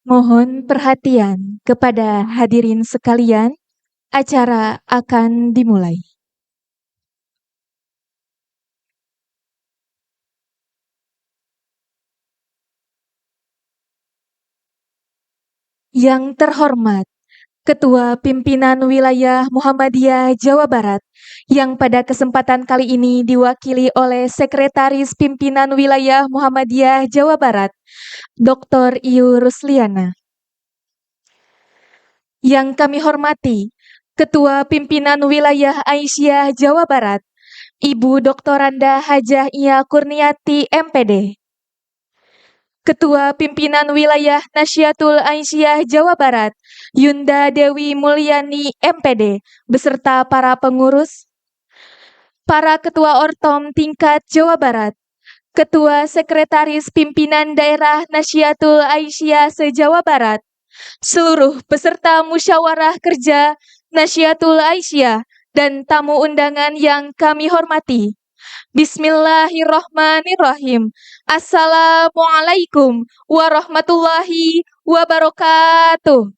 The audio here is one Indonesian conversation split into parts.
Mohon perhatian kepada hadirin sekalian, acara akan dimulai. Yang terhormat, Ketua Pimpinan Wilayah Muhammadiyah Jawa Barat, yang pada kesempatan kali ini diwakili oleh Sekretaris Pimpinan Wilayah Muhammadiyah Jawa Barat, Dr. Iu Rusliana. Yang kami hormati, Ketua Pimpinan Wilayah Aisyah Jawa Barat, Ibu Doktoranda Hajah Ia Kurniati MPD. Ketua Pimpinan Wilayah Nasyatul Aisyah Jawa Barat, Yunda Dewi Mulyani MPD, beserta para pengurus, para Ketua Ortom tingkat Jawa Barat, Ketua Sekretaris Pimpinan Daerah Nasyatul Aisyah se-Jawa Barat, seluruh peserta musyawarah kerja Nasyatul Aisyah, dan tamu undangan yang kami hormati. Bismillahirrahmanirrahim. Assalamualaikum warahmatullahi wabarakatuh.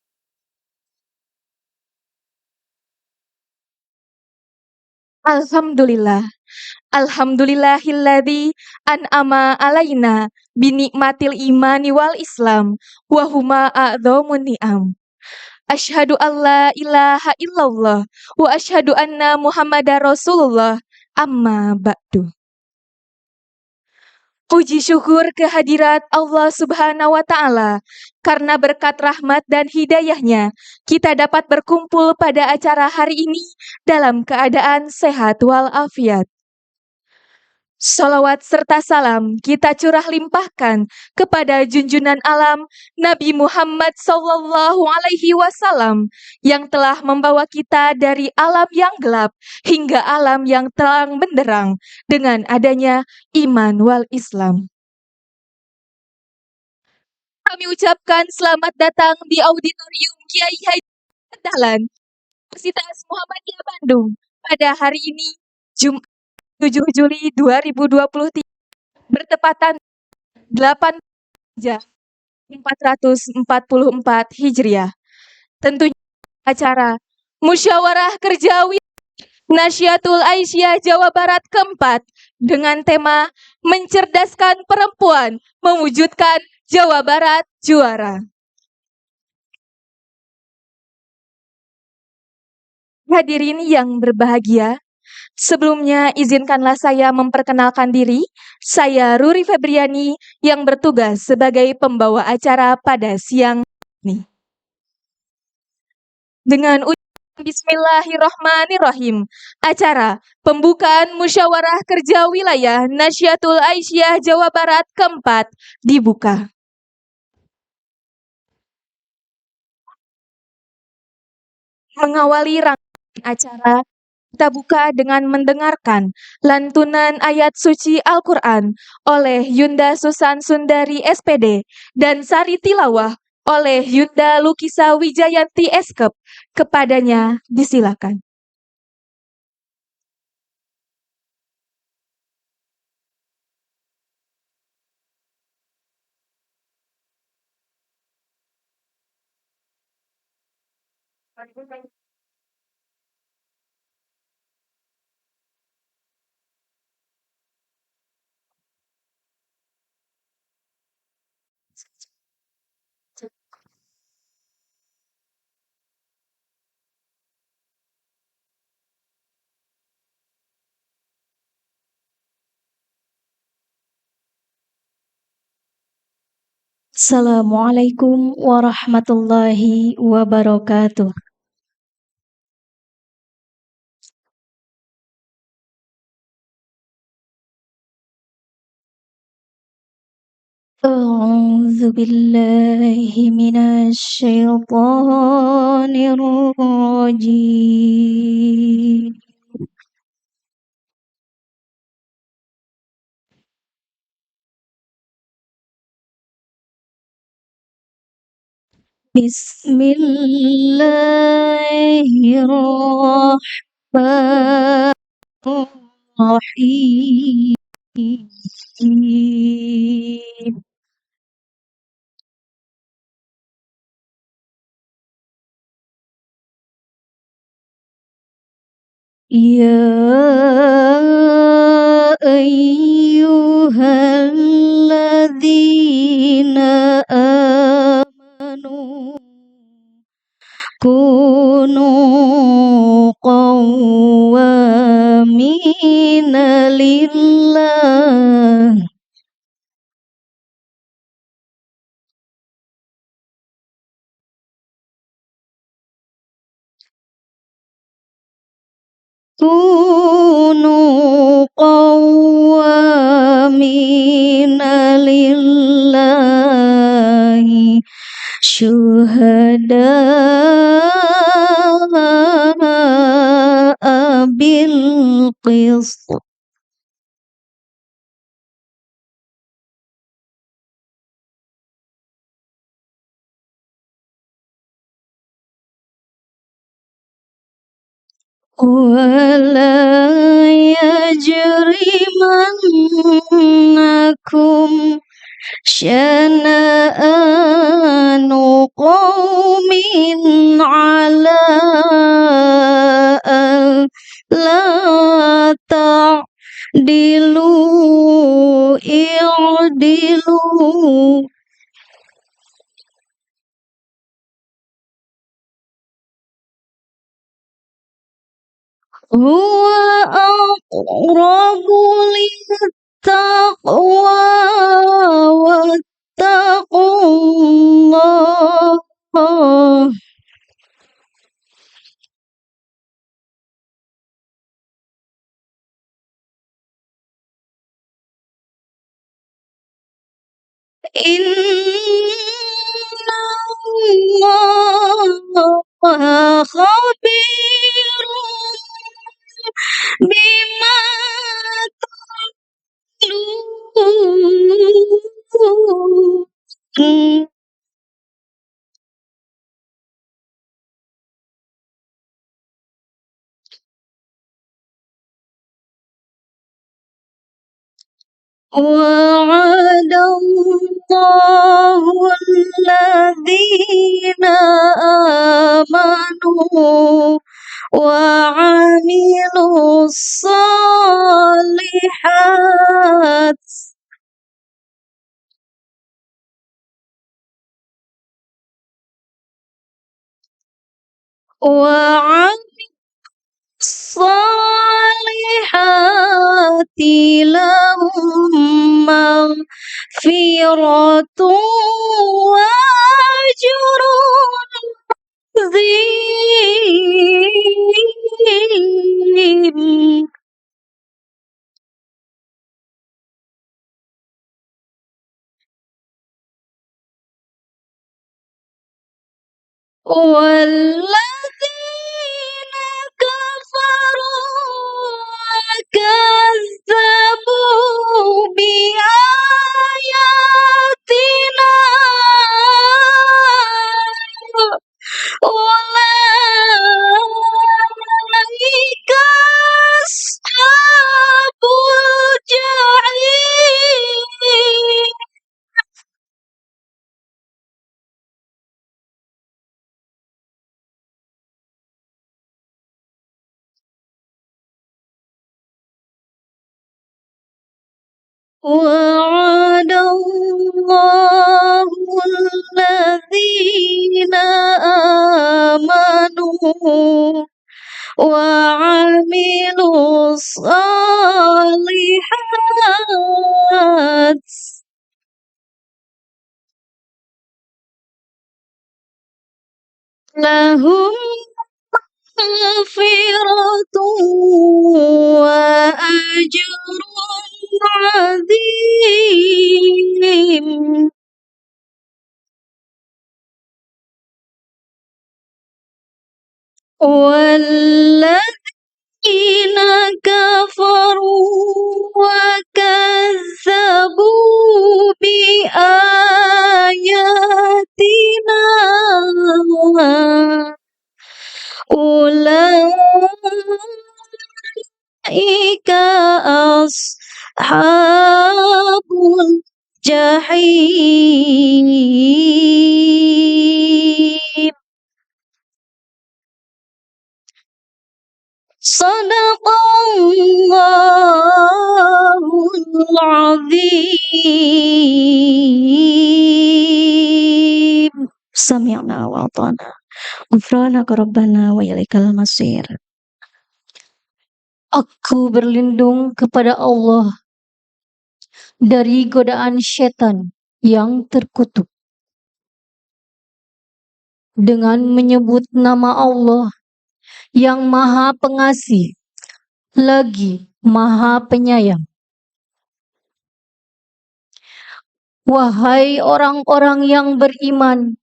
Alhamdulillah. Alhamdulillahilladzi an'ama alaina binikmatil imani wal islam wa huma a'dhamun ni'am. Asyhadu an la ilaha illallah wa asyhadu anna Muhammadar Rasulullah, amma ba'du. Puji syukur kehadirat Allah Subhanahu wa Ta'ala, karena berkat rahmat dan hidayahnya, kita dapat berkumpul pada acara hari ini dalam keadaan sehat walafiat. Salawat serta salam kita curah limpahkan kepada junjungan alam Nabi Muhammad SAW yang telah membawa kita dari alam yang gelap hingga alam yang terang benderang dengan adanya iman wal Islam. Kami ucapkan selamat datang di auditorium Kiai Haji Dahlan, Universitas Muhammadiyah Bandung pada hari ini, Jumat 7 Juli 2023, bertepatan 8 Hijjah 444 Hijriah. Tentunya acara Musyawarah Kerja Nasyatul Aisyah Jawa Barat keempat dengan tema Mencerdaskan Perempuan, Mewujudkan Jawa Barat Juara. Hadirin yang berbahagia, sebelumnya izinkanlah saya memperkenalkan diri. Saya Ruri Febriani yang bertugas sebagai pembawa acara pada siang ini. Dengan ucapan Bismillahirrahmanirrahim, acara pembukaan Musyawarah Kerja Wilayah Nasyatul Aisyah Jawa Barat keempat dibuka. Mengawali rangkaian acara, kita buka dengan mendengarkan lantunan ayat suci Al-Quran oleh Yunda Susan Sundari SPD dan sari tilawah oleh Yunda Lukisa Wijayanti Eskep. Kepadanya disilakan. Assalamualaikum warahmatullahi wabarakatuh. A'udzu billahi minasyaitonir rajim. Bismillahirrahmanirrahim. يا أيها الذين آمنوا كونوا قوامين لله كونوا قوامين لله شهداء بالقسط ولا يجرمنكم شنآن قوم على ألا تعدلوا اعدلوا هو أقرب للتقوى واتقوا الله إن الله خبير بما تعملون وعد الله الذين آمنوا وعملوا الصالحات الصالحات لهم مغفرة وأجر عظيم والذين كفروا وكذبوا بآياتنا أولئك أصحاب الجحيم وعد الله الذين آمنوا وعملوا الصالحات لهم مغفرة وأجر عظيم والذين كفروا وكذبوا بآياتنا أولئك أصحاب الجحيم Sadaqallahul azim. Sami'na wa ata'na. Ghufranaka rabbana wa ilaikal masir. Aku berlindung kepada Allah dari godaan setan yang terkutuk dengan menyebut nama Allah yang Maha Pengasih lagi Maha Penyayang. Wahai orang-orang yang beriman,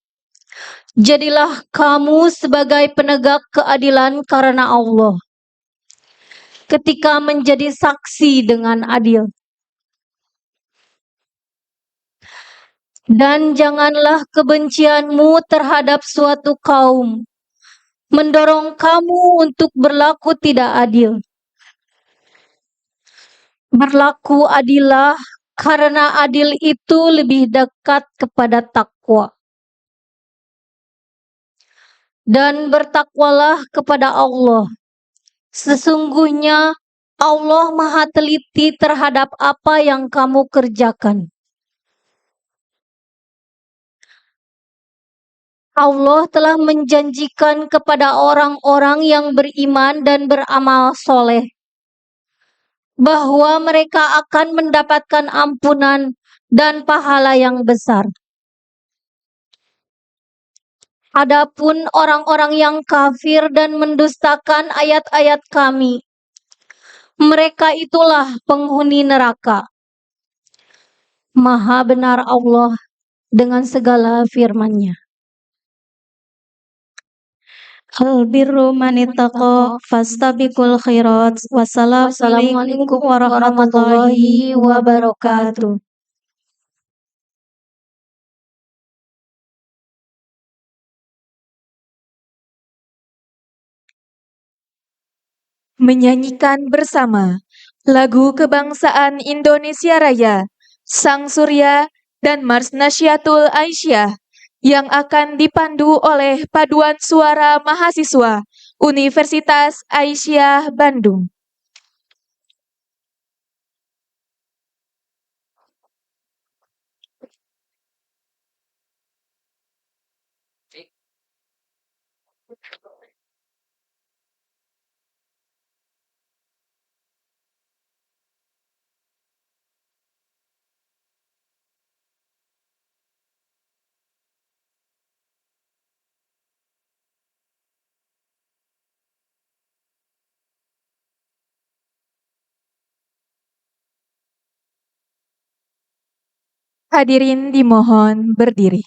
jadilah kamu sebagai penegak keadilan karena Allah ketika menjadi saksi dengan adil. Dan janganlah kebencianmu terhadap suatu kaum mendorong kamu untuk berlaku tidak adil. Berlaku adillah karena adil itu lebih dekat kepada takwa. Dan bertakwalah kepada Allah. Sesungguhnya Allah Maha teliti terhadap apa yang kamu kerjakan. Allah telah menjanjikan kepada orang-orang yang beriman dan beramal soleh bahwa mereka akan mendapatkan ampunan dan pahala yang besar. Adapun orang-orang yang kafir dan mendustakan ayat-ayat Kami, mereka itulah penghuni neraka. Maha benar Allah dengan segala firman-Nya. Al-birru manittaqa fastabiqul khairat. Wassalamualaikum warahmatullahi wabarakatuh. Menyanyikan bersama lagu kebangsaan Indonesia Raya, Sang Surya, dan Mars Nasyatul Aisyah yang akan dipandu oleh paduan suara mahasiswa Universitas Aisyah Bandung. Hadirin dimohon berdiri.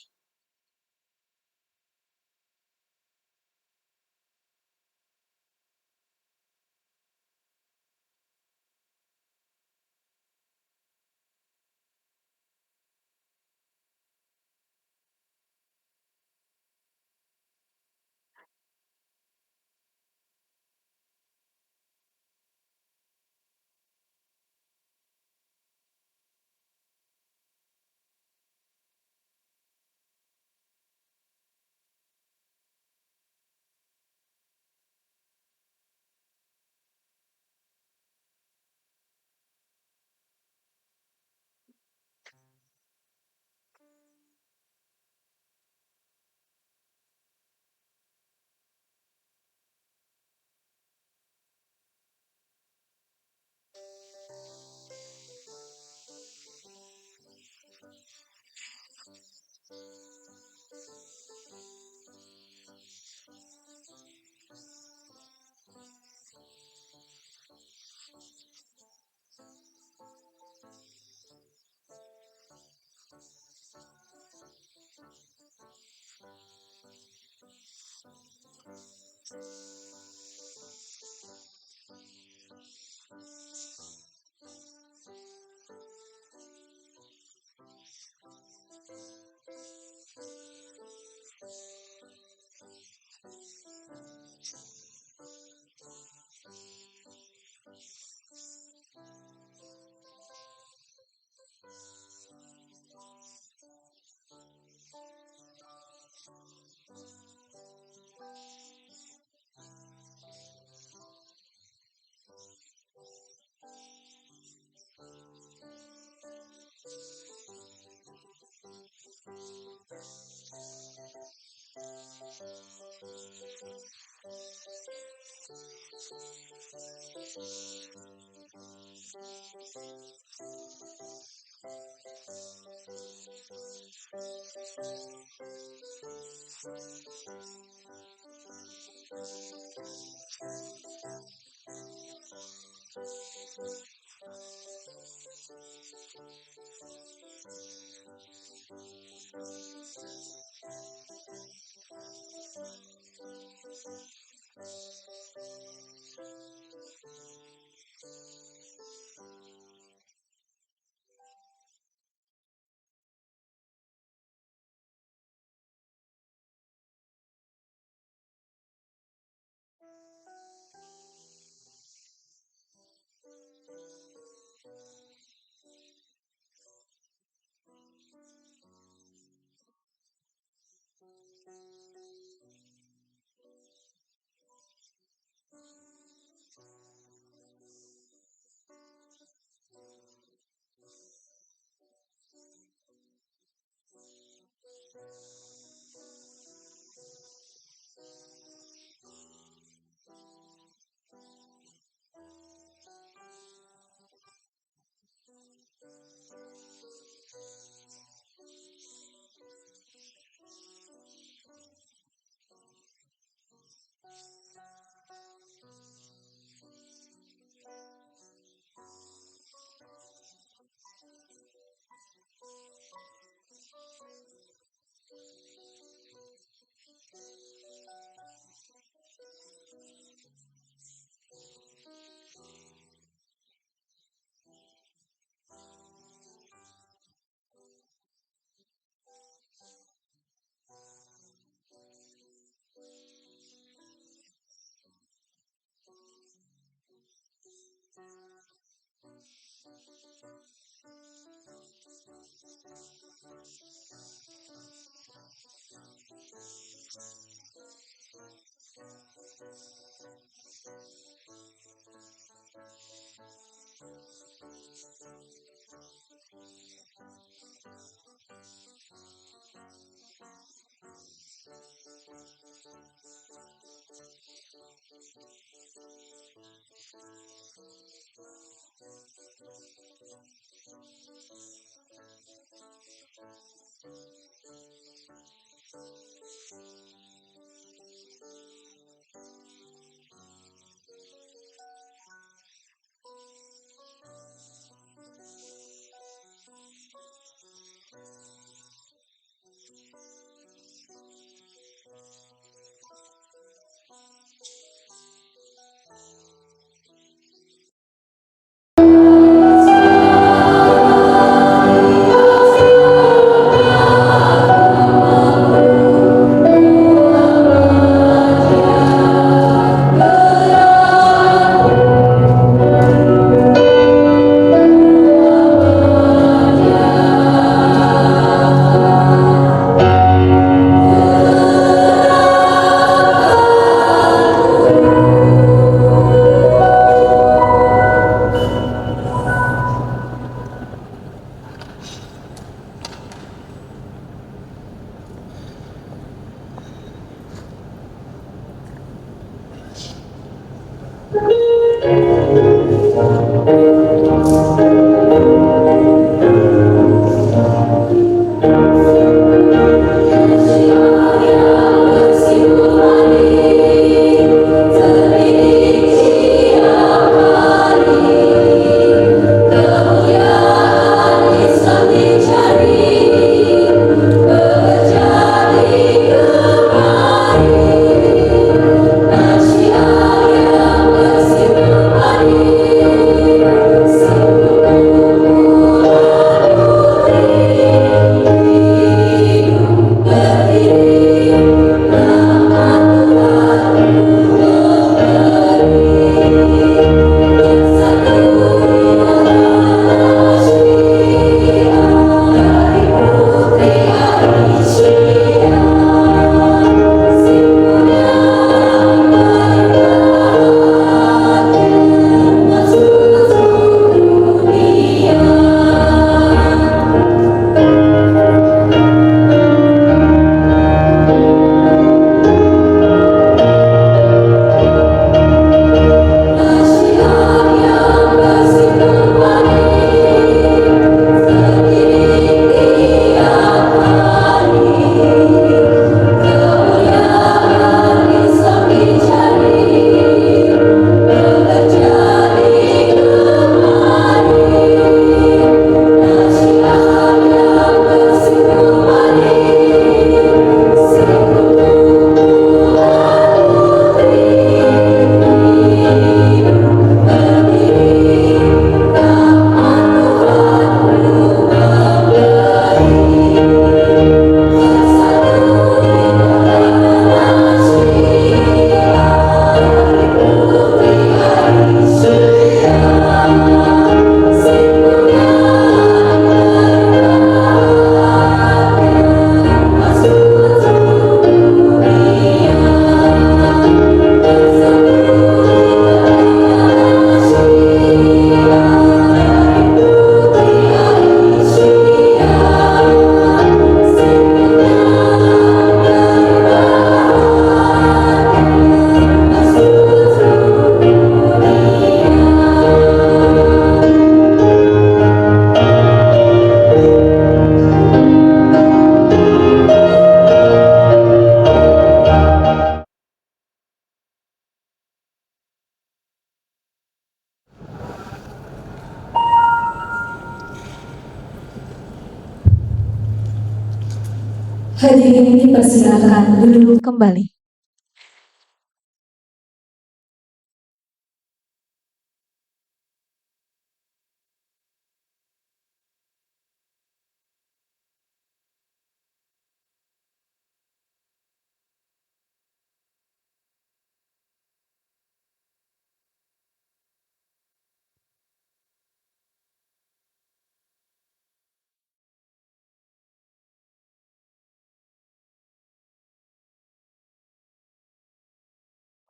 Hadirin dipersilakan duduk kembali.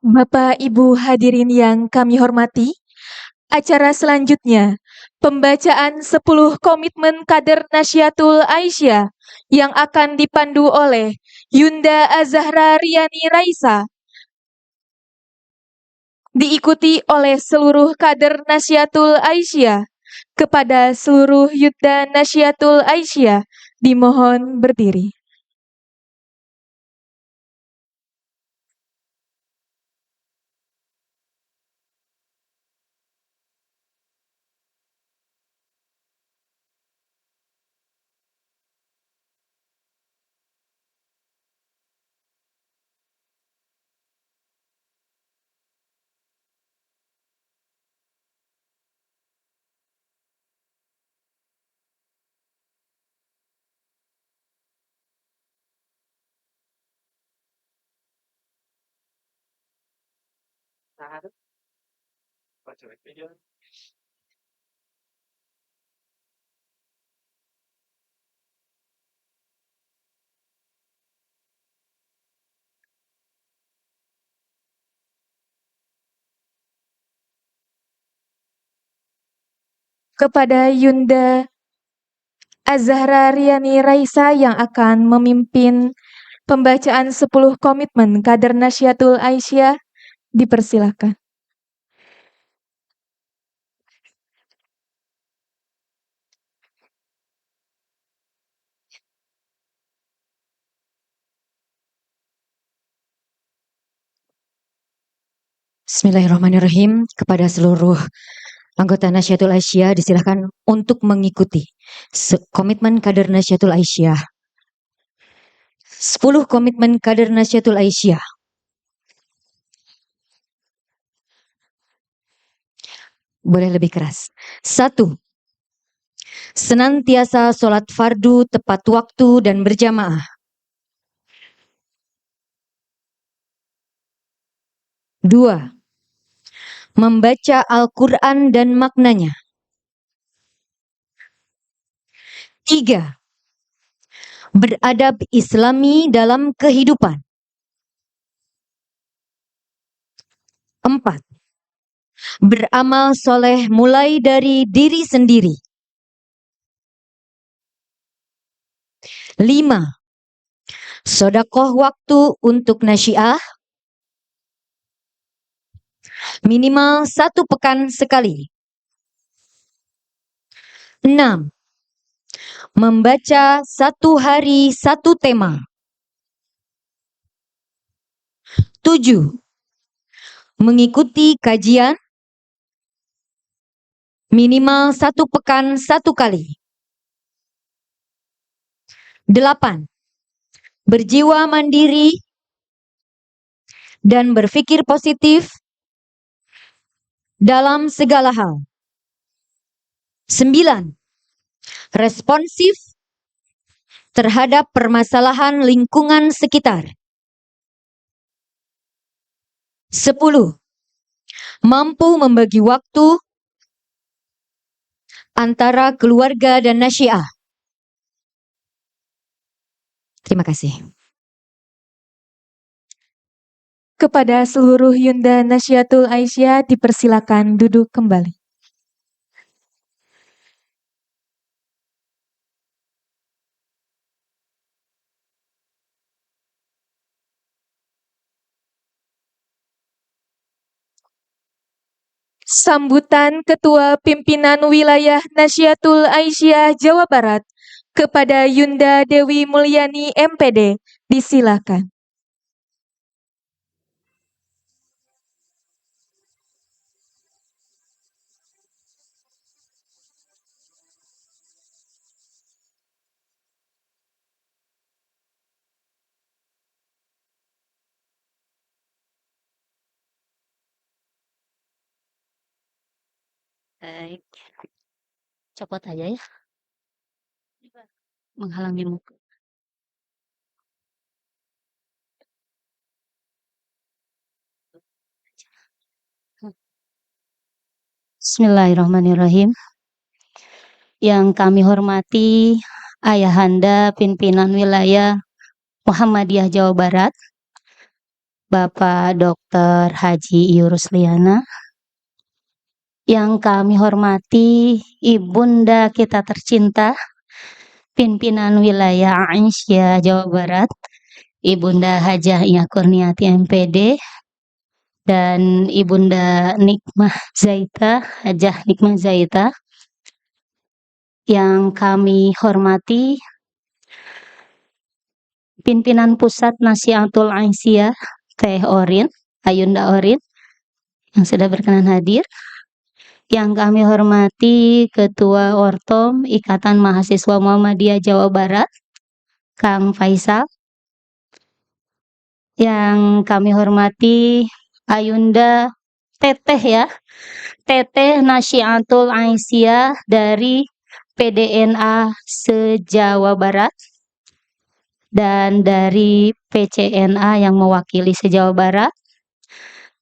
Bapak Ibu hadirin yang kami hormati, acara selanjutnya pembacaan 10 komitmen kader Nasyatul Aisyah yang akan dipandu oleh Yunda Azahra Riani Raisa, diikuti oleh seluruh kader Nasyatul Aisyah. Kepada seluruh Yunda Nasyatul Aisyah, dimohon berdiri. Kepada Yunda Azahra Riani Raisa yang akan memimpin pembacaan 10 komitmen kader Nasyatul Aisyah, dipersilakan. Bismillahirrahmanirrahim. Kepada seluruh anggota Nasyatul Aisyah disilahkan untuk mengikuti komitmen kader Nasyatul Aisyah. 10 komitmen kader Nasyatul Aisyah. Boleh lebih keras. 1. Senantiasa sholat fardu tepat waktu dan berjamaah. 2. Membaca Al-Quran dan maknanya. 3. Beradab Islami dalam kehidupan. 4. Beramal soleh mulai dari diri sendiri. 5. Sodakoh waktu untuk nasyiah minimal 1 pekan sekali. 6. Membaca 1 hari 1 tema. 7. Mengikuti kajian minimal 1 pekan 1 kali. 8. Berjiwa mandiri dan berpikir positif dalam segala hal. 9. Responsif terhadap permasalahan lingkungan sekitar. 10. Mampu membagi waktu antara keluarga dan nasyiah. Terima kasih. Kepada seluruh Yunda Nasyatul Aisyah, dipersilakan duduk kembali. Sambutan Ketua Pimpinan Wilayah Nasyatul Aisyah Jawa Barat kepada Yunda Dewi Mulyani MPD, disilakan. Baik, copot aja ya, menghalangi muka. Bismillahirrahmanirrahim. Yang kami hormati Ayahanda Pimpinan Wilayah Muhammadiyah Jawa Barat, Bapak Dr. Haji Rusliana. Yang kami hormati Ibunda kita tercinta, Pimpinan Wilayah Aisyah Jawa Barat, Ibunda Hajah Iya Kurniati MPD, dan Ibunda Nikmah Zaita, Hajah Nikmah Zaita. Yang kami hormati Pimpinan Pusat Nasihatul Aisyah, Teh Orin, Ayunda Orin, yang sudah berkenan hadir. Yang kami hormati Ketua Ortom Ikatan Mahasiswa Muhammadiyah Jawa Barat, Kang Faisal. Yang kami hormati Ayunda Teteh ya, Teteh Nasihatul Aisyah dari PDNA se-Jawa Barat dan dari PCNA yang mewakili se-Jawa Barat.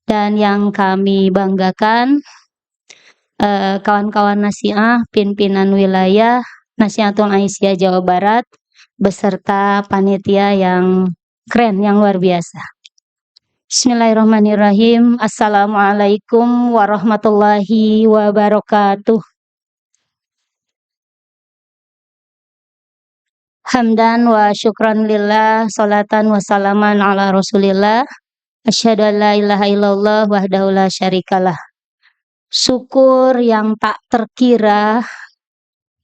Dan yang kami banggakan kawan-kawan nasiah pimpinan wilayah Nasihatul Aisyah Jawa Barat beserta panitia yang keren, yang luar biasa. Bismillahirrahmanirrahim. Assalamualaikum warahmatullahi wabarakatuh. Hamdan wa syukran lillah, salatan wa salaman ala rasulillah. Asyhadu an la ilaha illallah wahdahu la syarikalah. Syukur yang tak terkira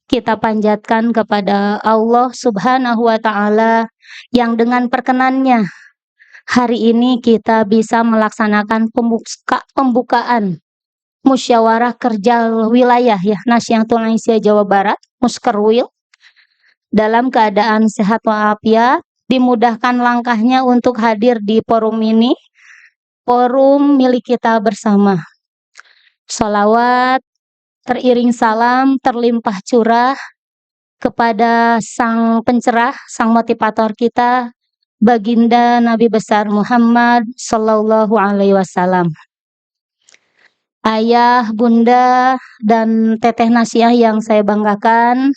kita panjatkan kepada Allah Subhanahu wa Ta'ala yang dengan perkenannya hari ini kita bisa melaksanakan pembukaan musyawarah kerja wilayah ya Nasihatul Aisyah Jawa Barat, Muskerwil, dalam keadaan sehat walafiat, dimudahkan langkahnya untuk hadir di forum ini, forum milik kita bersama. Sholawat teriring salam terlimpah curah kepada sang pencerah, sang motivator kita, Baginda Nabi besar Muhammad Sallallahu Alaihi Wasallam. Ayah, bunda, dan teteh nasiah yang saya banggakan,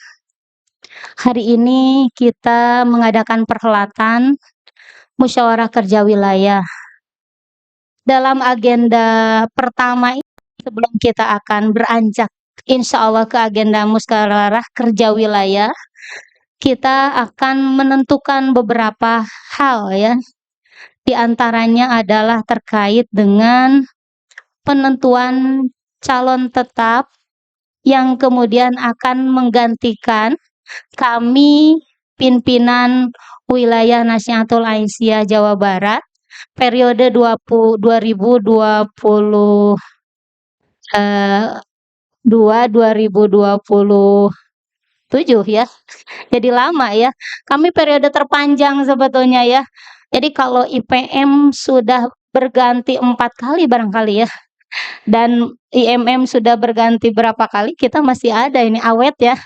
hari ini kita mengadakan perhelatan musyawarah kerja wilayah. Dalam agenda pertama ini, sebelum kita akan beranjak insya Allah ke agenda musyawarah kerja wilayah, kita akan menentukan beberapa hal ya. Di antaranya adalah terkait dengan penentuan calon tetap yang kemudian akan menggantikan kami pimpinan wilayah Nasihatul Aisyah Jawa Barat periode 2027 ya. Jadi lama ya. Kami periode terpanjang sebetulnya ya. Jadi kalau IPM sudah berganti 4 kali barangkali ya. Dan IMM sudah berganti berapa kali, kita masih ada ini awet ya.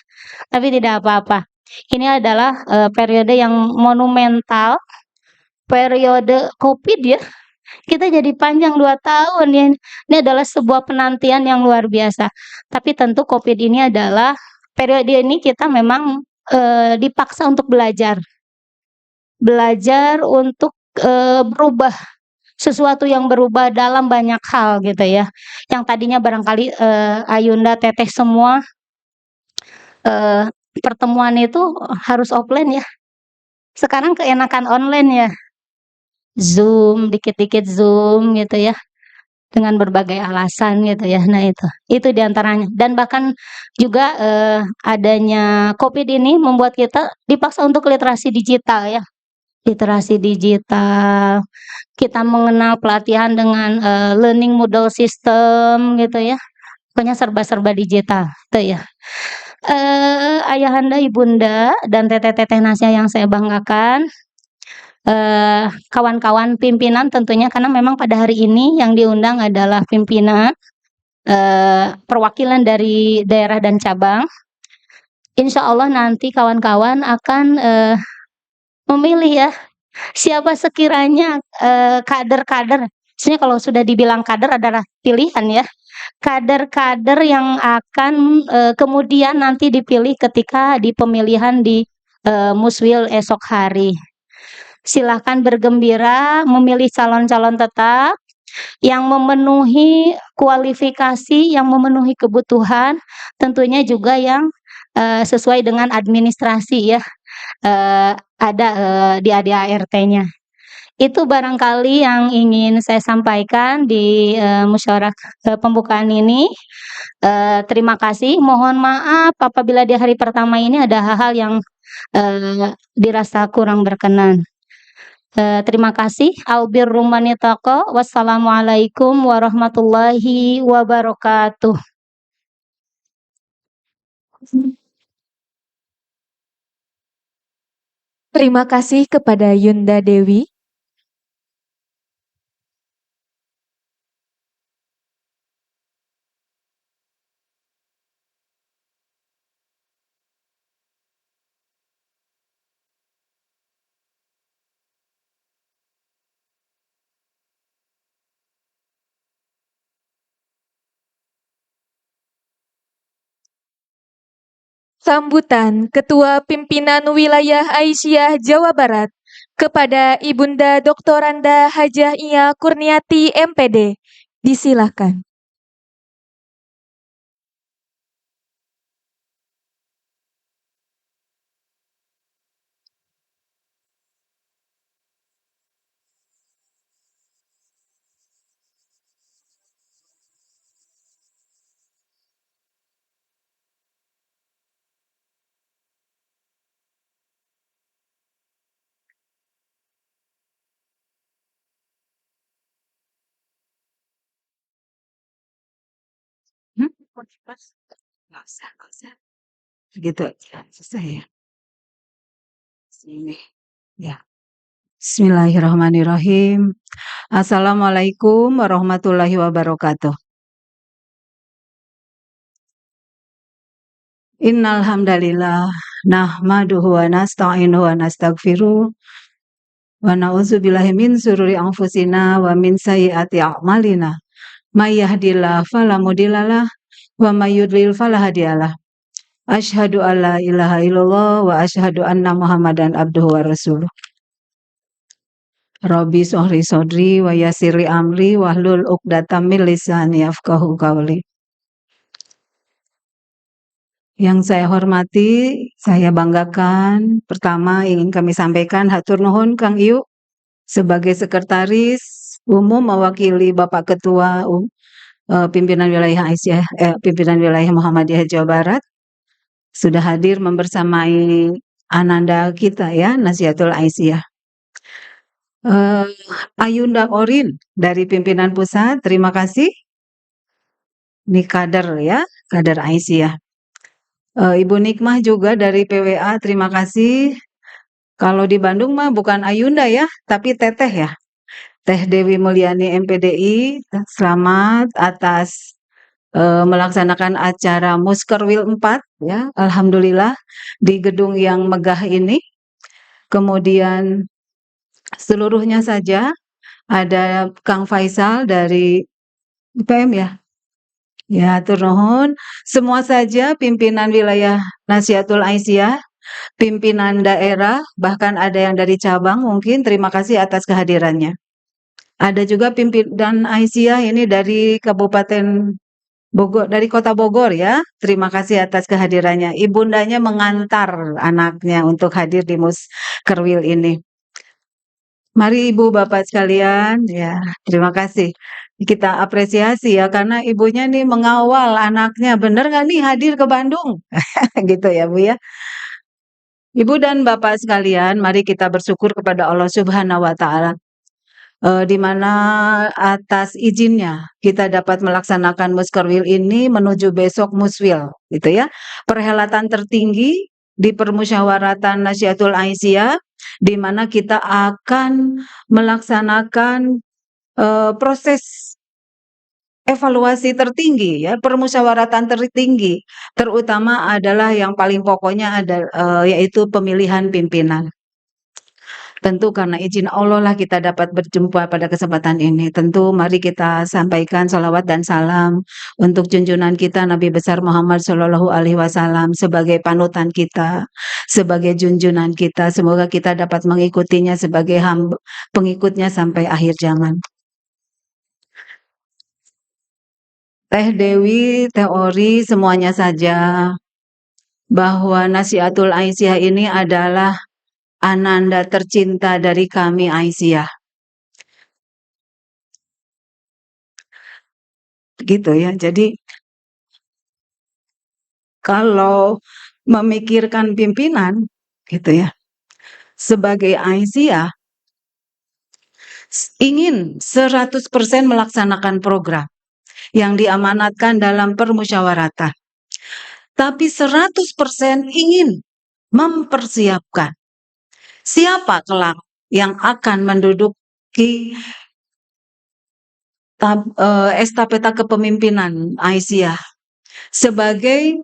Tapi tidak apa-apa. Ini adalah periode yang monumental, periode COVID ya. Kita jadi panjang 2 tahun ya. Ini adalah sebuah penantian yang luar biasa. Tapi tentu COVID ini adalah periode ini kita memang dipaksa untuk belajar untuk berubah, sesuatu yang berubah dalam banyak hal gitu ya. Yang tadinya barangkali Ayunda Teteh semua pertemuan itu harus offline ya. Sekarang keenakan online ya. Zoom, dikit-dikit Zoom gitu ya. Dengan berbagai alasan gitu ya. Nah itu diantaranya. Dan bahkan juga adanya COVID ini membuat kita dipaksa untuk literasi digital ya. Literasi digital, kita mengenal pelatihan dengan learning model system gitu ya. Pokoknya serba-serba digital itu ya. Ayahanda, ibunda, dan teteh-teteh nasiah yang saya banggakan, kawan-kawan pimpinan tentunya, karena memang pada hari ini yang diundang adalah pimpinan perwakilan dari daerah dan cabang. Insya Allah nanti kawan-kawan akan memilih ya siapa sekiranya kader-kader. Sebenarnya kalau sudah dibilang kader adalah pilihan ya. Kader-kader yang akan kemudian nanti dipilih ketika di pemilihan di Muswil esok hari. Silahkan bergembira memilih calon-calon tetap yang memenuhi kualifikasi, yang memenuhi kebutuhan, tentunya juga yang sesuai dengan administrasi ya, ada di ADART-nya. Itu barangkali yang ingin saya sampaikan di musyawarah pembukaan ini. Terima kasih. Mohon maaf apabila di hari pertama ini ada hal-hal yang dirasa kurang berkenan. Terima kasih. Albirrum manitaqa. Wassalamualaikum warahmatullahi wabarakatuh. Terima kasih kepada Yunda Dewi. Sambutan Ketua Pimpinan Wilayah Aisyah Jawa Barat kepada Ibunda Doktoranda Hajah Ia Kurniati MPD. Disilakan. Nggak usah. Gitu aja, susah ya. Sini, ya. Bismillahirrahmanirrahim. Assalamualaikum warahmatullahi wabarakatuh. Innal hamdalillah nahmaduhu wa nasta'inuhu wa nastaghfiruh wa na'udzubillahi min syururi anfusina wa min sayyiati a'malina. May yahdihillahu fala mudhillalah wa may yudlil fala hadiyalah. Asyhadu alla ilaha illallah wa asyhadu anna Muhammadan abduhu wa rasuluh. Rabbi sholli sodri wa yassirli amri wahlul 'uqdatam min lisani yafqahu qawli. Yang saya hormati, saya banggakan, pertama ingin kami sampaikan hatur nuhun Kang Iyu sebagai sekretaris umum mewakili Bapak Ketua Pimpinan Wilayah Aisyah, Pimpinan Wilayah Muhammadiyah Jawa Barat sudah hadir membersamai ananda kita ya, Nasihatul Aisyah. Ayunda Orin dari pimpinan pusat, terima kasih. Ini kader ya, kader Aisyah. Ibu Nikmah juga dari PWA, terima kasih. Kalau di Bandung mah bukan Ayunda ya, tapi Teteh ya. Teh Dewi Mulyani MPDI, selamat atas melaksanakan acara Muskerwil 4 ya, alhamdulillah di gedung yang megah ini. Kemudian seluruhnya saja ada Kang Faisal dari IPM ya. Ya, hatur nuhun. Semua saja pimpinan wilayah Nasihatul Aisyah, pimpinan daerah, bahkan ada yang dari cabang mungkin, terima kasih atas kehadirannya. Ada juga pimpinan Aisyah ini dari Kabupaten Bogor, dari Kota Bogor ya. Terima kasih atas kehadirannya. Ibundanya mengantar anaknya untuk hadir di Muskerwil ini. Mari Ibu Bapak sekalian, ya terima kasih. Kita apresiasi ya karena ibunya nih mengawal anaknya, bener nggak nih hadir ke Bandung? Gitu ya Bu ya. Ibu dan Bapak sekalian, mari kita bersyukur kepada Allah Subhanahu wa Ta'ala. Di mana atas izinnya kita dapat melaksanakan Muskerwil ini menuju besok Muswil, gitu ya. Perhelatan tertinggi di Permusyawaratan Nasihatul Aisyah, di mana kita akan melaksanakan proses evaluasi tertinggi ya, permusyawaratan tertinggi, terutama adalah yang paling pokoknya yaitu pemilihan pimpinan. Tentu karena izin Allah lah kita dapat berjumpa pada kesempatan ini. Tentu mari kita sampaikan salawat dan salam untuk junjungan kita Nabi besar Muhammad Shallallahu Alaihi Wasallam sebagai panutan kita, sebagai junjungan kita. Semoga kita dapat mengikutinya sebagai pengikutnya sampai akhir zaman. Teh Dewi teori semuanya saja bahwa Nasihatul Aisyah ini adalah ananda tercinta dari kami Aisyah. Gitu ya. Jadi kalau memikirkan pimpinan gitu ya, sebagai Aisyah ingin 100% melaksanakan program yang diamanatkan dalam permusyawaratan. Tapi 100% ingin mempersiapkan siapa kelak yang akan menduduki estafeta kepemimpinan Aisyah sebagai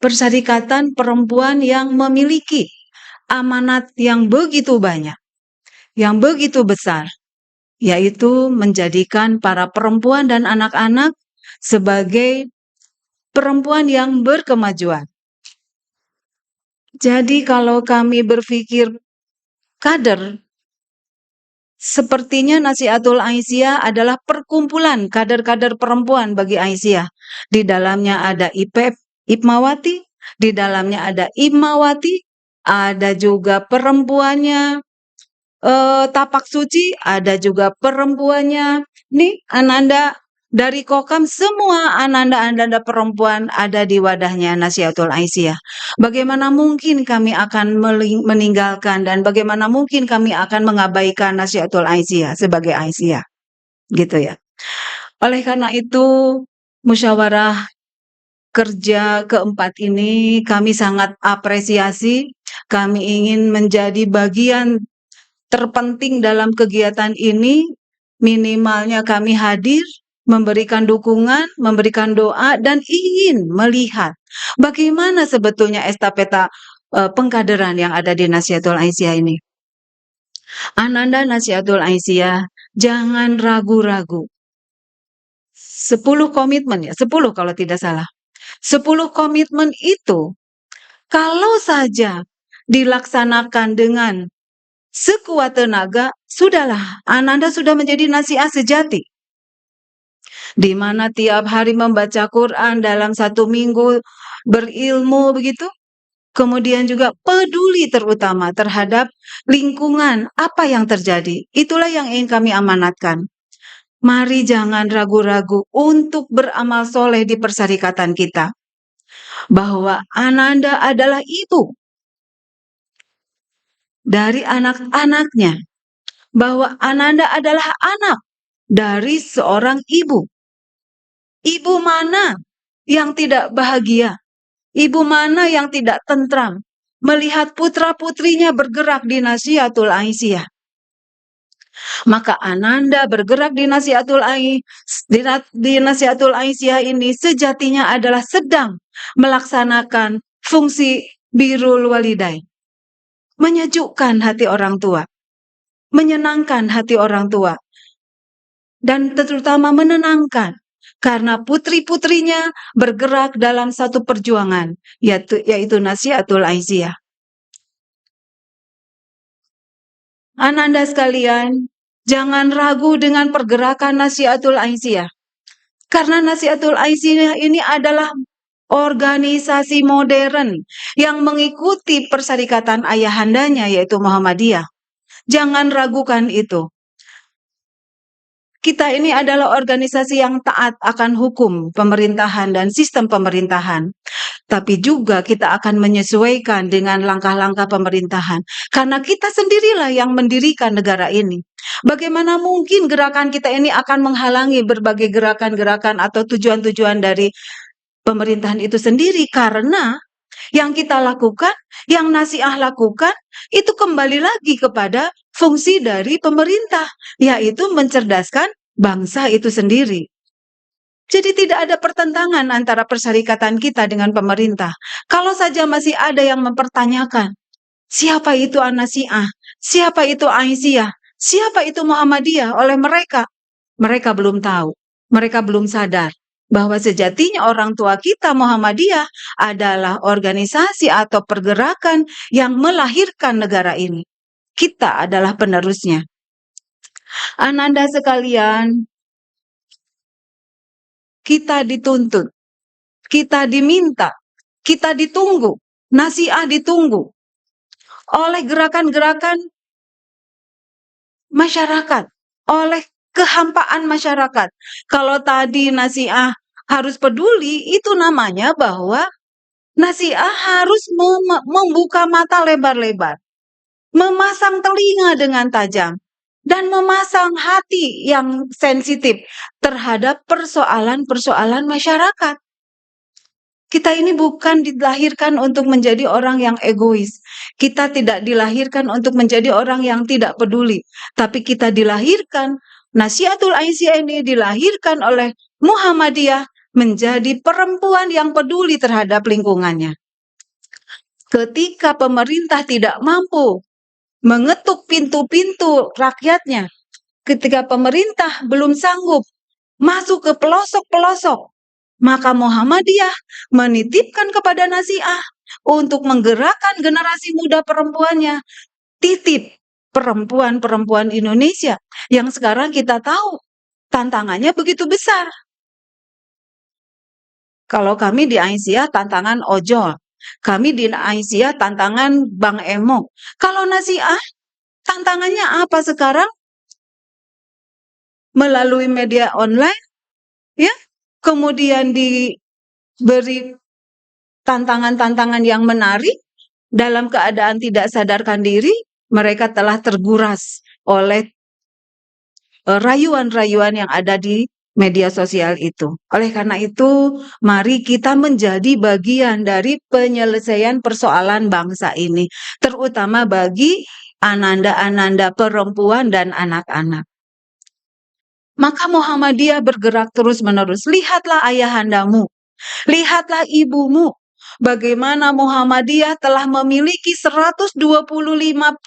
persyarikatan perempuan yang memiliki amanat yang begitu banyak, yang begitu besar, yaitu menjadikan para perempuan dan anak-anak sebagai perempuan yang berkemajuan. Jadi kalau kami berpikir kader, sepertinya Nasihatul Aisyah adalah perkumpulan kader-kader perempuan bagi Aisyah. Di dalamnya ada Ipmawati, di dalamnya ada Imawati, ada juga perempuannya Tapak Suci, ada juga perempuannya nih Ananda dari Kokam, semua ananda-ananda perempuan ada di wadahnya Nasihatul Aisyah. Bagaimana mungkin kami akan meninggalkan dan bagaimana mungkin kami akan mengabaikan Nasihatul Aisyah sebagai Aisyah, gitu ya. Oleh karena itu, musyawarah kerja keempat ini kami sangat apresiasi. Kami ingin menjadi bagian terpenting dalam kegiatan ini. Minimalnya kami hadir, memberikan dukungan, memberikan doa, dan ingin melihat bagaimana sebetulnya estafeta pengkaderan yang ada di Nasihatul Aisyah ini. Ananda Nasihatul Aisyah, jangan ragu-ragu. 10 komitmen ya, 10 kalau tidak salah. 10 komitmen itu kalau saja dilaksanakan dengan sekuat tenaga, sudahlah, Ananda sudah menjadi nasihat sejati. Di mana tiap hari membaca Quran dalam 1 minggu, berilmu begitu. Kemudian juga peduli terutama terhadap lingkungan, apa yang terjadi. Itulah yang ingin kami amanatkan. Mari jangan ragu-ragu untuk beramal soleh di persyarikatan kita. Bahwa Ananda adalah ibu dari anak-anaknya. Bahwa Ananda adalah anak dari seorang ibu. Ibu mana yang tidak bahagia? Ibu mana yang tidak tentram melihat putra-putrinya bergerak di Nasihatul Aisyah? Maka Ananda bergerak di Nasihatul Aisyah ini sejatinya adalah sedang melaksanakan fungsi birrul walidain. Menyejukkan hati orang tua, menyenangkan hati orang tua, dan terutama menenangkan. Karena putri-putrinya bergerak dalam satu perjuangan, yaitu Nasihatul Aisyah. Ananda sekalian, jangan ragu dengan pergerakan Nasihatul Aisyah. Karena Nasihatul Aisyah ini adalah organisasi modern yang mengikuti persyarikatan ayahandanya, yaitu Muhammadiyah. Jangan ragukan itu. Kita ini adalah organisasi yang taat akan hukum pemerintahan dan sistem pemerintahan. Tapi juga kita akan menyesuaikan dengan langkah-langkah pemerintahan. Karena kita sendirilah yang mendirikan negara ini. Bagaimana mungkin gerakan kita ini akan menghalangi berbagai gerakan-gerakan atau tujuan-tujuan dari pemerintahan itu sendiri? Karena yang kita lakukan, yang Nasiah lakukan, itu kembali lagi kepada fungsi dari pemerintah, yaitu mencerdaskan bangsa itu sendiri. Jadi tidak ada pertentangan antara persyarikatan kita dengan pemerintah. Kalau saja masih ada yang mempertanyakan, siapa itu An-Nasi'ah, siapa itu Aisyah, siapa itu Muhammadiyah oleh mereka, mereka belum tahu, mereka belum sadar bahwa sejatinya orang tua kita Muhammadiyah adalah organisasi atau pergerakan yang melahirkan negara ini. Kita adalah penerusnya. Ananda sekalian, kita dituntut, kita diminta, kita ditunggu, Nasi'ah ditunggu oleh gerakan-gerakan masyarakat, oleh kehampaan masyarakat. Kalau tadi Nasi'ah harus peduli, itu namanya bahwa Nasi'ah harus membuka mata lebar-lebar, memasang telinga dengan tajam, dan memasang hati yang sensitif terhadap persoalan-persoalan masyarakat. Kita ini bukan dilahirkan untuk menjadi orang yang egois. Kita tidak dilahirkan untuk menjadi orang yang tidak peduli. Tapi kita dilahirkan, Nasihatul Aisyah ini dilahirkan oleh Muhammadiyah menjadi perempuan yang peduli terhadap lingkungannya. Ketika pemerintah tidak mampu mengetuk pintu-pintu rakyatnya, ketika pemerintah belum sanggup masuk ke pelosok-pelosok, maka Muhammadiyah menitipkan kepada Nasi'ah untuk menggerakkan generasi muda perempuannya. Titip perempuan-perempuan Indonesia yang sekarang kita tahu tantangannya begitu besar. Kalau kami di Aisyah tantangan ojol, kami di Aisyah tantangan Bang Emo. Kalau Nasi'ah tantangannya apa sekarang? Melalui media online, ya, kemudian diberi tantangan-tantangan yang menarik, dalam keadaan tidak sadarkan diri, mereka telah terguras oleh rayuan-rayuan yang ada di media sosial itu. Oleh karena itu, mari kita menjadi bagian dari penyelesaian persoalan bangsa ini, terutama bagi ananda-ananda perempuan dan anak-anak. Maka Muhammadiyah bergerak terus-menerus. Lihatlah ayahandamu, lihatlah ibumu, bagaimana Muhammadiyah telah memiliki 125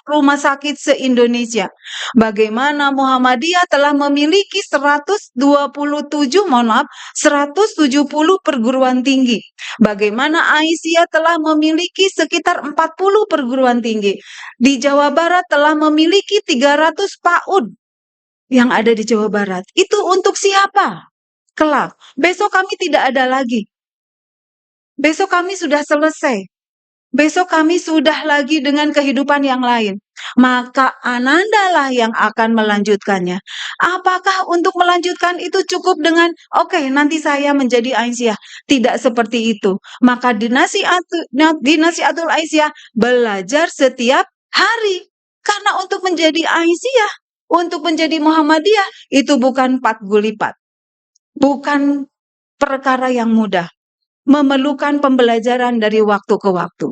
rumah sakit se-Indonesia. Bagaimana Muhammadiyah telah memiliki 170 perguruan tinggi. Bagaimana Aisyah telah memiliki sekitar 40 perguruan tinggi. Di Jawa Barat telah memiliki 300 PAUD yang ada di Jawa Barat. Itu untuk siapa? Kelak. Besok kami tidak ada lagi. Besok kami sudah selesai. Besok kami sudah lagi dengan kehidupan yang lain. Maka Ananda lah yang akan melanjutkannya. Apakah untuk melanjutkan itu cukup dengan, oke, nanti saya menjadi Aisyah? Tidak seperti itu. Maka di Nasihatul Aisyah belajar setiap hari. Karena untuk menjadi Aisyah, untuk menjadi Muhammadiyah, itu bukan 4 gulipat. Bukan perkara yang mudah. Memerlukan pembelajaran dari waktu ke waktu.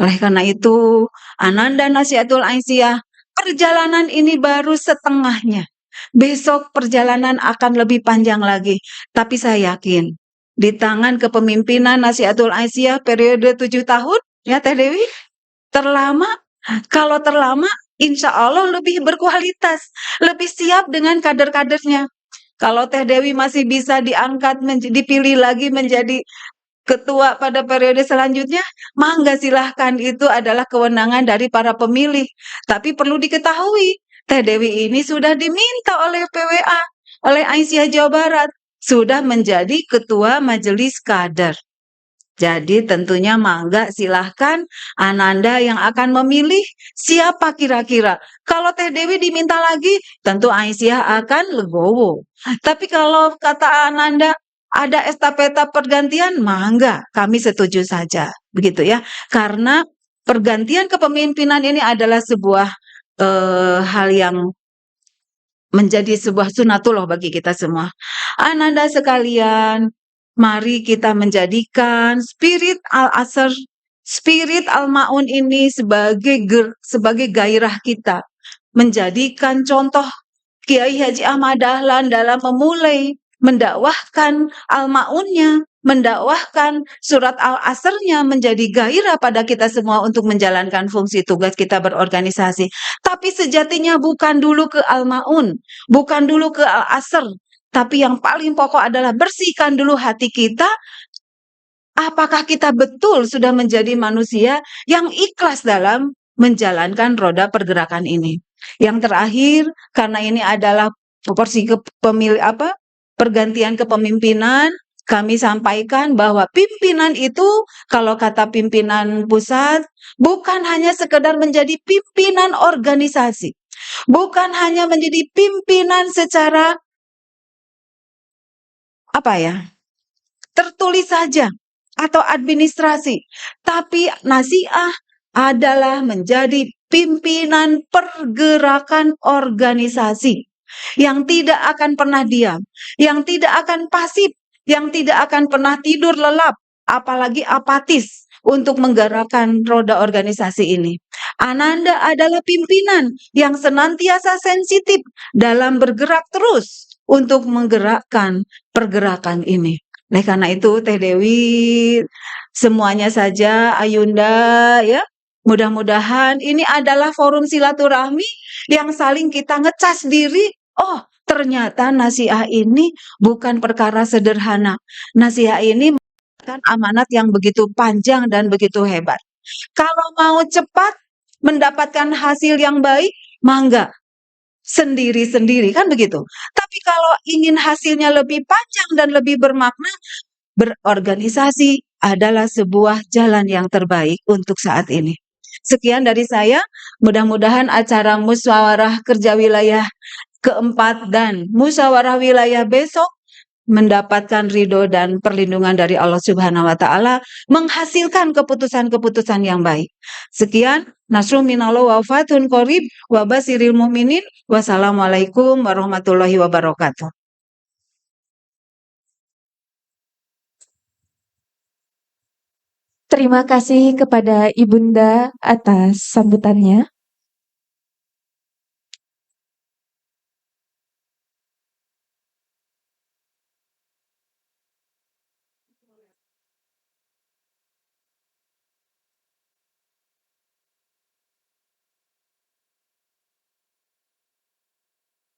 Oleh karena itu, Ananda Nasihatul Aisyah, perjalanan ini baru setengahnya. Besok perjalanan akan lebih panjang lagi. Tapi saya yakin, di tangan kepemimpinan Nasihatul Aisyah periode 7 tahun, ya Teh Dewi, terlama, kalau terlama, insya Allah lebih berkualitas, lebih siap dengan kader-kadernya. Kalau Teh Dewi masih bisa diangkat, dipilih lagi menjadi ketua pada periode selanjutnya, mangga silahkan, itu adalah kewenangan dari para pemilih. Tapi perlu diketahui, Teh Dewi ini sudah diminta oleh PWA, oleh Aisyah Jawa Barat, sudah menjadi ketua majelis kader. Jadi tentunya mangga silahkan Ananda yang akan memilih siapa kira-kira. Kalau Teh Dewi diminta lagi, tentu Aisyah akan legowo. Tapi kalau kata Ananda, ada estafeta pergantian, mangga, kami setuju saja, begitu ya. Karena pergantian kepemimpinan ini adalah sebuah hal yang menjadi sebuah sunatullah bagi kita semua. Ananda sekalian, mari kita menjadikan spirit al-asr, spirit al-ma'un ini sebagai gairah kita, menjadikan contoh Kiai Haji Ahmad Dahlan dalam memulai mendakwahkan Al-Ma'unnya, mendakwahkan surat Al-Asrnya menjadi gairah pada kita semua untuk menjalankan fungsi tugas kita berorganisasi. Tapi sejatinya bukan dulu ke Al-Ma'un, bukan dulu ke Al-Asr, tapi yang paling pokok adalah bersihkan dulu hati kita. Apakah kita betul sudah menjadi manusia yang ikhlas dalam menjalankan roda pergerakan ini? Yang terakhir, karena ini adalah proporsi pergantian kepemimpinan, kami sampaikan bahwa pimpinan itu, kalau kata pimpinan pusat, bukan hanya sekedar menjadi pimpinan organisasi, bukan hanya menjadi pimpinan secara tertulis saja atau administrasi, tapi nasiah adalah menjadi pimpinan pergerakan organisasi yang tidak akan pernah diam, yang tidak akan pasif, yang tidak akan pernah tidur lelap, apalagi apatis untuk menggerakkan roda organisasi ini. Ananda adalah pimpinan yang senantiasa sensitif dalam bergerak terus untuk menggerakkan pergerakan ini. Oleh karena itu, Teh Dewi, semuanya saja, Ayunda, ya, mudah-mudahan ini adalah forum silaturahmi yang saling kita ngecas diri. Oh, ternyata nasihat ini bukan perkara sederhana. Nasihat ini merupakan amanat yang begitu panjang dan begitu hebat. Kalau mau cepat mendapatkan hasil yang baik, mangga sendiri-sendiri, kan begitu. Tapi kalau ingin hasilnya lebih panjang dan lebih bermakna, berorganisasi adalah sebuah jalan yang terbaik untuk saat ini. Sekian dari saya, mudah-mudahan acara musyawarah kerja wilayah keempat dan musyawarah wilayah besok mendapatkan ridho dan perlindungan dari Allah Subhanahu wa Ta'ala, menghasilkan keputusan-keputusan yang baik. Sekian, nasrun minallah wa fathun qorib wa basiril mu'minin. Wassalamualaikum warahmatullahi wabarakatuh. Terima kasih kepada Ibunda atas sambutannya.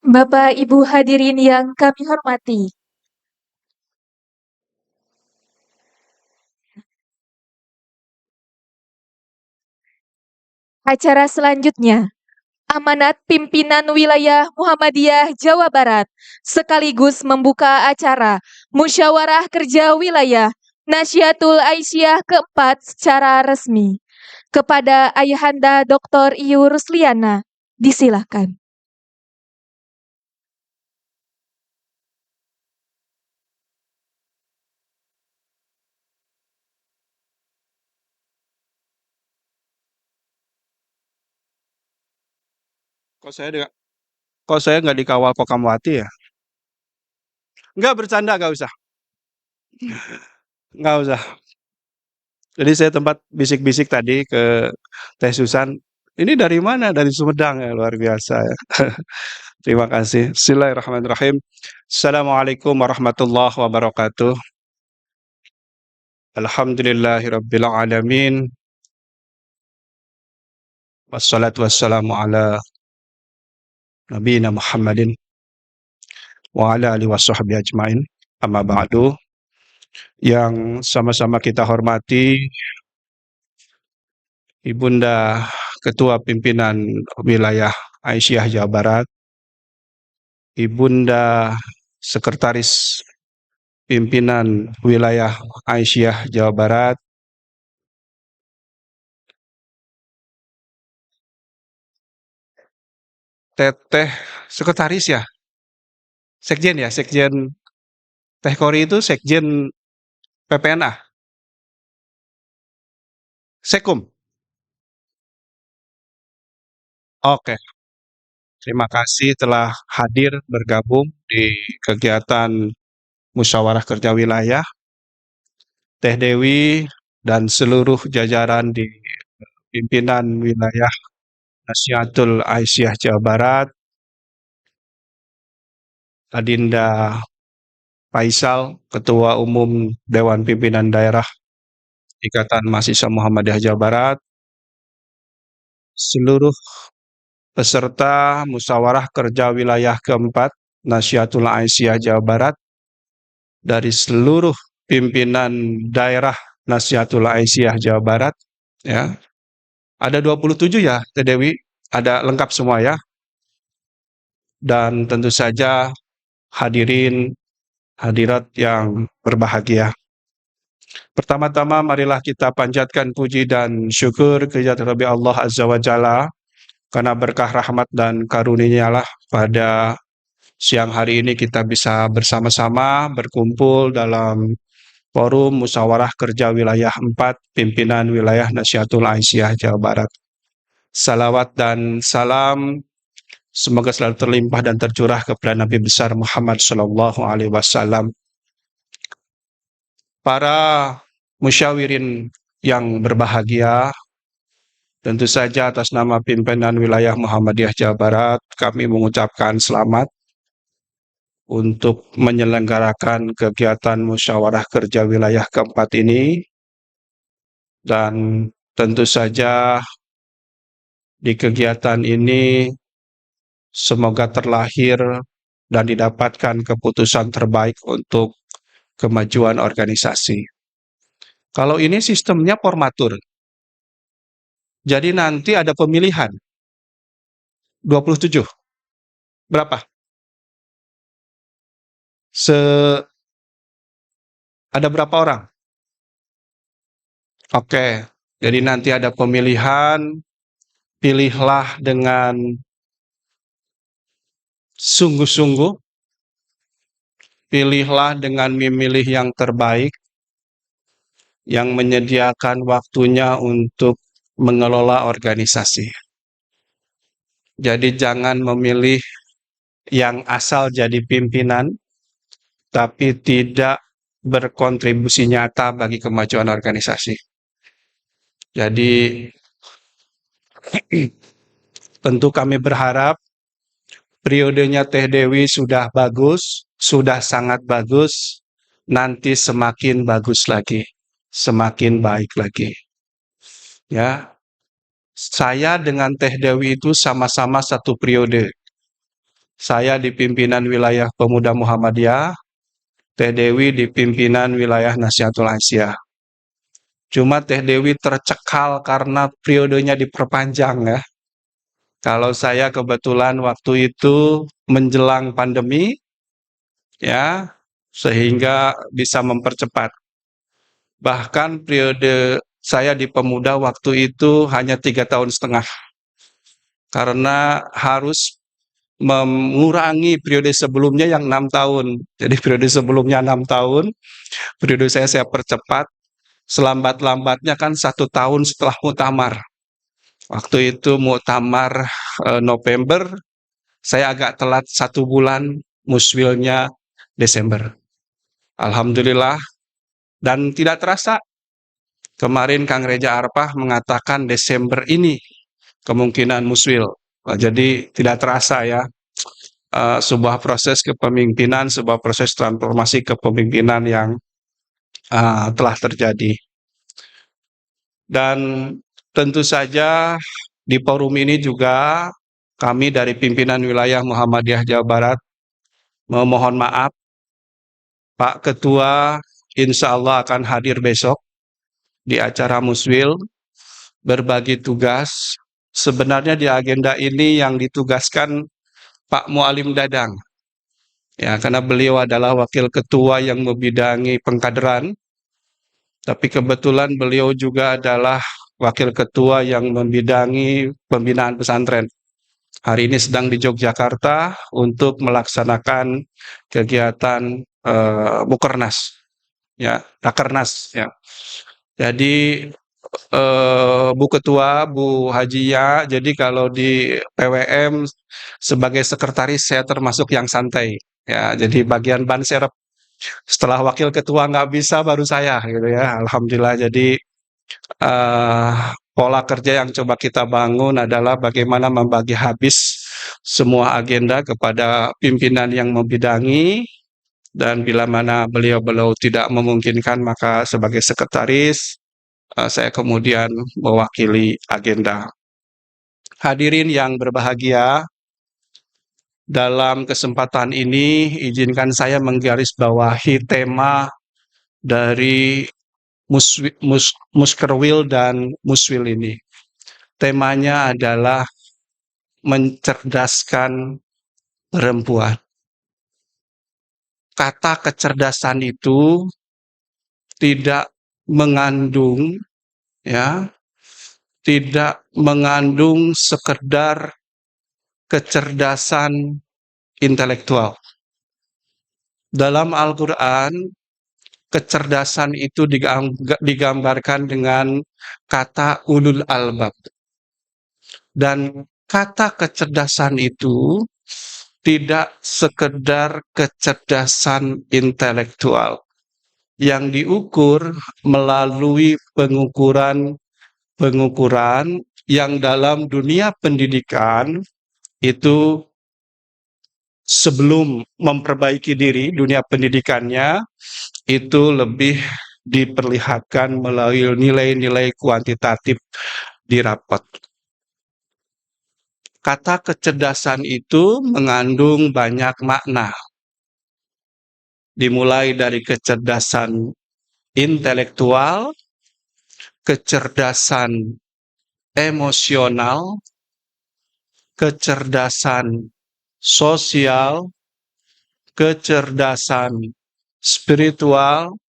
Bapak Ibu hadirin yang kami hormati, acara selanjutnya, amanat pimpinan wilayah Muhammadiyah Jawa Barat, sekaligus membuka acara musyawarah kerja wilayah Nasyatul Aisyah keempat secara resmi. Kepada Ayahanda Dr. Iyu Rusliana, disilahkan. Kok saya nggak dikawal Kokamwati ya? Nggak, bercanda, nggak usah. Nggak usah. Jadi saya tempat bisik-bisik tadi ke Teh Susan. Ini dari mana? Dari Sumedang ya, luar biasa ya. Terima kasih. Bismillahirrahmanirrahim. Assalamualaikum warahmatullahi wabarakatuh. Alhamdulillahirabbil alamin. Wassalatu wassalamu ala nabiyina Muhammadin wa ala alihi washabbihi ajmain. Amma ba'du. Yang sama-sama kita hormati Ibunda Ketua Pimpinan Wilayah Aisyah Jawa Barat, Ibunda Sekretaris Pimpinan Wilayah Aisyah Jawa Barat, Teteh Sekretaris ya? Sekjen ya? Sekjen Teh Kori itu Sekjen PPNA? Sekum? Oke. Terima kasih telah hadir bergabung di kegiatan musyawarah kerja wilayah. Teh Dewi dan seluruh jajaran di pimpinan wilayah Nasyatul Aisyah Jawa Barat, Adinda Faisal, Ketua Umum Dewan Pimpinan Daerah Ikatan Mahasiswa Muhammadiyah Jawa Barat, seluruh peserta musyawarah kerja wilayah keempat Nahdlatul Aisyah Jawa Barat, dari seluruh pimpinan daerah Nahdlatul Aisyah Jawa Barat, ya. Ada 27 ya, Teh Dewi, ada lengkap semua ya. Dan tentu saja hadirin hadirat yang berbahagia. Pertama-tama marilah kita panjatkan puji dan syukur kehadirat Allah Azza wa Jalla, karena berkah rahmat dan karunia-Nya lah pada siang hari ini kita bisa bersama-sama berkumpul dalam forum musyawarah kerja wilayah 4 pimpinan wilayah Nahdlatul Aisyah Jawa Barat. Salawat dan salam semoga selalu terlimpah dan tercurah kepada Nabi besar Muhammad sallallahu alaihi wasallam. Para musyawirin yang berbahagia, tentu saja atas nama pimpinan wilayah Muhammadiyah Jawa Barat, kami mengucapkan selamat untuk menyelenggarakan kegiatan musyawarah kerja wilayah keempat ini. Dan tentu saja di kegiatan ini semoga terlahir dan didapatkan keputusan terbaik untuk kemajuan organisasi. Kalau ini sistemnya formatur. Jadi nanti ada pemilihan. 27. Berapa? Ada berapa orang? Oke, jadi nanti ada pemilihan. Pilihlah dengan sungguh-sungguh. Pilihlah dengan memilih yang terbaik, yang menyediakan waktunya untuk mengelola organisasi. Jadi jangan memilih yang asal jadi pimpinan, tapi tidak berkontribusi nyata bagi kemajuan organisasi. Jadi tentu kami berharap periodenya Teh Dewi sudah bagus, sudah sangat bagus, nanti semakin bagus lagi, semakin baik lagi. Ya, saya dengan Teh Dewi itu sama-sama satu periode. Saya di pimpinan wilayah Pemuda Muhammadiyah, Teh Dewi di pimpinan wilayah Nahdlatul Aisyah. Cuma Teh Dewi tercekal karena periodenya diperpanjang ya. Kalau saya kebetulan waktu itu menjelang pandemi, ya, sehingga bisa mempercepat. Bahkan periode saya di Pemuda waktu itu hanya 3,5 tahun, karena harus mengurangi periode sebelumnya yang 6 tahun. Jadi periode sebelumnya 6 tahun, periode saya percepat. Selambat-lambatnya kan 1 tahun setelah muktamar. Waktu itu muktamar November, saya agak telat 1 bulan, muswilnya Desember. Alhamdulillah, dan tidak terasa. Kemarin Kang Reja Arpah mengatakan Desember ini kemungkinan muswil. Jadi tidak terasa ya, sebuah proses kepemimpinan, sebuah proses transformasi kepemimpinan yang telah terjadi. Dan tentu saja di forum ini juga kami dari pimpinan wilayah Muhammadiyah Jawa Barat memohon maaf. Pak Ketua insya Allah akan hadir besok di acara muswil, berbagi tugas. Sebenarnya di agenda ini yang ditugaskan Pak Mualim Dadang, ya, karena beliau adalah wakil ketua yang membidangi pengkaderan, tapi kebetulan beliau juga adalah wakil ketua yang membidangi pembinaan pesantren. Hari ini sedang di Yogyakarta untuk melaksanakan kegiatan Mukernas, ya, Rakernas, ya. Jadi Bu Ketua, Bu Hajia, jadi kalau di PWM sebagai sekretaris saya termasuk yang santai, ya. Jadi bagian ban serep. Setelah wakil ketua nggak bisa, baru saya, gitu ya. Alhamdulillah. Jadi pola kerja yang coba kita bangun adalah bagaimana membagi habis semua agenda kepada pimpinan yang membidangi, dan bila mana beliau-beliau tidak memungkinkan maka sebagai sekretaris saya kemudian mewakili agenda. Hadirin yang berbahagia, dalam kesempatan ini izinkan saya menggarisbawahi tema dari Muskerwil dan Muswil ini. Temanya adalah mencerdaskan perempuan. Kata kecerdasan itu tidak mengandung tidak mengandung sekedar kecerdasan intelektual. Dalam Al-Quran, kecerdasan itu digambarkan dengan kata ulul albab. Dan kata kecerdasan itu tidak sekedar kecerdasan intelektual yang diukur melalui pengukuran yang dalam dunia pendidikan itu sebelum memperbaiki diri dunia pendidikannya itu lebih diperlihatkan melalui nilai-nilai kuantitatif di rapot. Kata kecerdasan itu mengandung banyak makna. Dimulai dari kecerdasan intelektual, kecerdasan emosional, kecerdasan sosial, kecerdasan spiritual,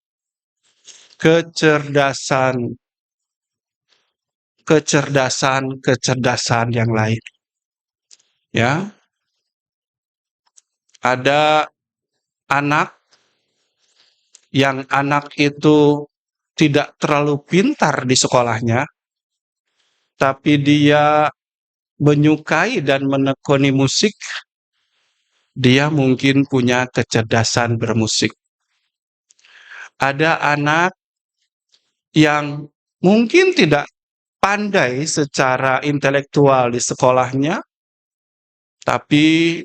kecerdasan yang lain. Ya. Ada anak yang anak itu tidak terlalu pintar di sekolahnya, tapi dia menyukai dan menekuni musik, dia mungkin punya kecerdasan bermusik. Ada anak yang mungkin tidak pandai secara intelektual di sekolahnya, tapi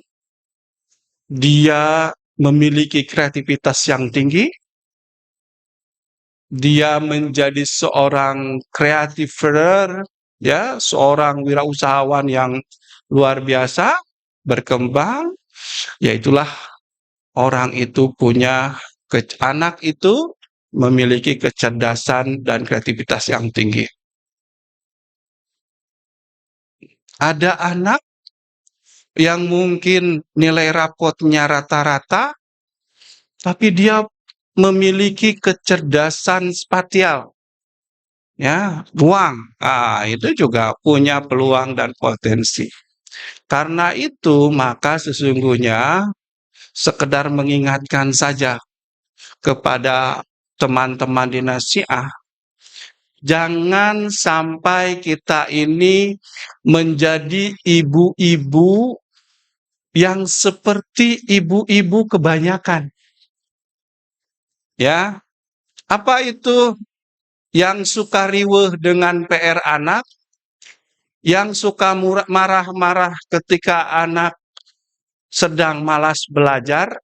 dia memiliki kreativitas yang tinggi, dia menjadi seorang creativer, ya, seorang wirausahawan yang luar biasa, berkembang, yaitulah orang itu anak itu memiliki kecerdasan dan kreativitas yang tinggi. Ada anak yang mungkin nilai rapotnya rata-rata, tapi dia memiliki kecerdasan spasial, ya, ruang. Itu juga punya peluang dan potensi. Karena itu, maka sesungguhnya sekedar mengingatkan saja kepada teman-teman di Nasiah, jangan sampai kita ini menjadi ibu-ibu yang seperti ibu-ibu kebanyakan. Ya, apa itu? Yang suka riweuh dengan PR anak, yang suka marah-marah ketika anak sedang malas belajar,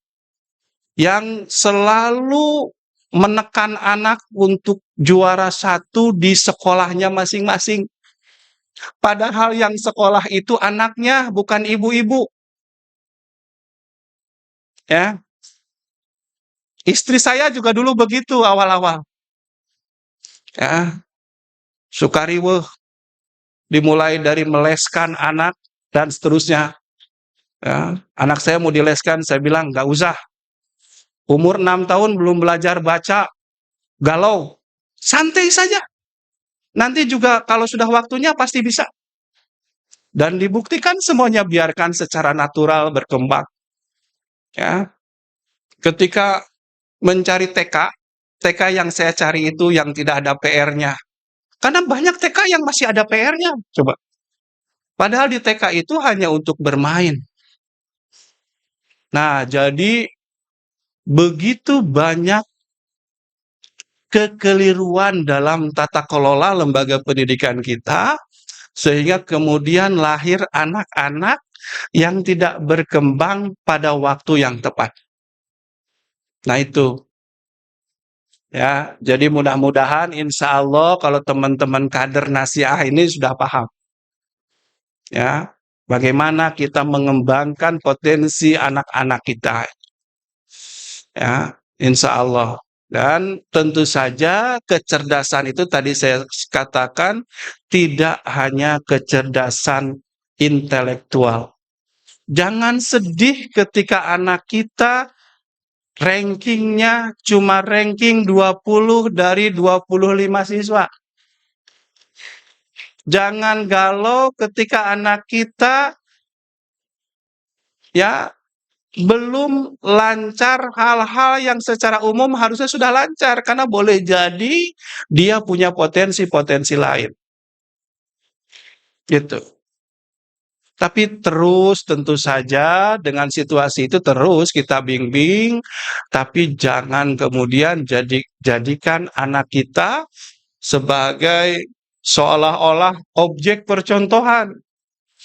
yang selalu menekan anak untuk juara 1 di sekolahnya masing-masing. Padahal yang sekolah itu anaknya, bukan ibu-ibu. Ya. Istri saya juga dulu begitu awal-awal. Ya. Suka riweuh. Dimulai dari meleskan anak dan seterusnya. Ya. Anak saya mau dileskan, saya bilang nggak usah. Umur 6 tahun belum belajar baca, galau. Santai saja. Nanti juga kalau sudah waktunya pasti bisa. Dan dibuktikan semuanya, biarkan secara natural berkembang. Ya. Ketika mencari TK yang saya cari itu yang tidak ada PR-nya. Karena banyak TK yang masih ada PR-nya. Coba. Padahal di TK itu hanya untuk bermain. Nah, jadi begitu banyak kekeliruan dalam tata kelola lembaga pendidikan kita, sehingga kemudian lahir anak-anak yang tidak berkembang pada waktu yang tepat. Nah itu, ya. Jadi mudah-mudahan insya Allah kalau teman-teman kader Nasiah ini sudah paham, ya, bagaimana kita mengembangkan potensi anak-anak kita, ya, insya Allah. Dan tentu saja kecerdasan itu tadi saya katakan tidak hanya kecerdasan intelektual. Jangan sedih ketika anak kita rankingnya cuma ranking 20 dari 25 siswa. Jangan galau ketika anak kita ya belum lancar hal-hal yang secara umum harusnya sudah lancar, karena boleh jadi dia punya potensi-potensi lain. Gitu. Tapi terus tentu saja dengan situasi itu terus kita bimbing, tapi jangan kemudian jadikan anak kita sebagai seolah-olah objek percontohan.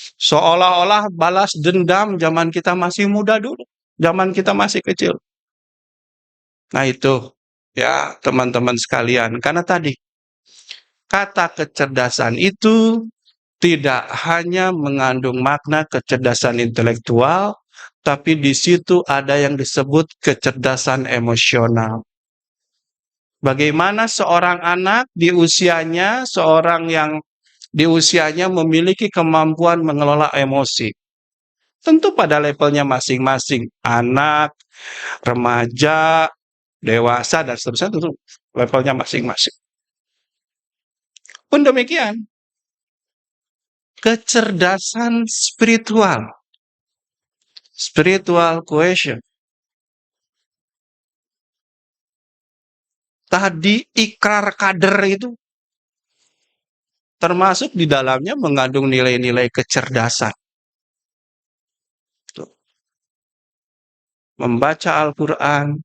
Seolah-olah balas dendam zaman kita masih muda dulu, zaman kita masih kecil. Nah itu, ya teman-teman sekalian. Karena tadi, kata kecerdasan itu tidak hanya mengandung makna kecerdasan intelektual, tapi di situ ada yang disebut kecerdasan emosional. Bagaimana seorang anak di usianya, seorang yang di usianya memiliki kemampuan mengelola emosi. Tentu pada levelnya masing-masing. Anak, remaja, dewasa, dan seterusnya tentu levelnya masing-masing. Pun demikian, kecerdasan spiritual quotient. Tadi ikrar kader itu termasuk di dalamnya mengandung nilai-nilai kecerdasan. Membaca Al-Quran,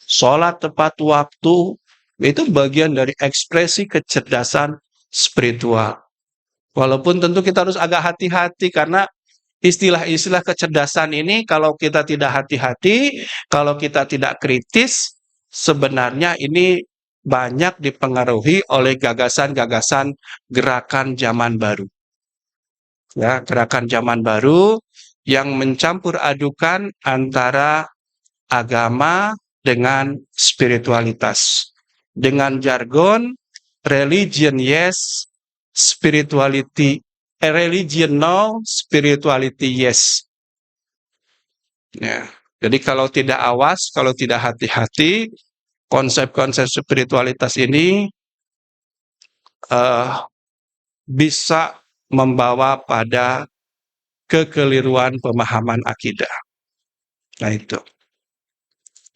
sholat tepat waktu, itu bagian dari ekspresi kecerdasan spiritual. Walaupun tentu kita harus agak hati-hati karena istilah-istilah kecerdasan ini kalau kita tidak hati-hati, kalau kita tidak kritis, sebenarnya ini banyak dipengaruhi oleh gagasan-gagasan gerakan zaman baru. Ya, gerakan zaman baru yang mencampur adukan antara agama dengan spiritualitas. Dengan jargon religion yes, religion no, spirituality yes. Ya, jadi kalau tidak awas, kalau tidak hati-hati, konsep-konsep spiritualitas ini bisa membawa pada kekeliruan pemahaman akidah. Nah itu.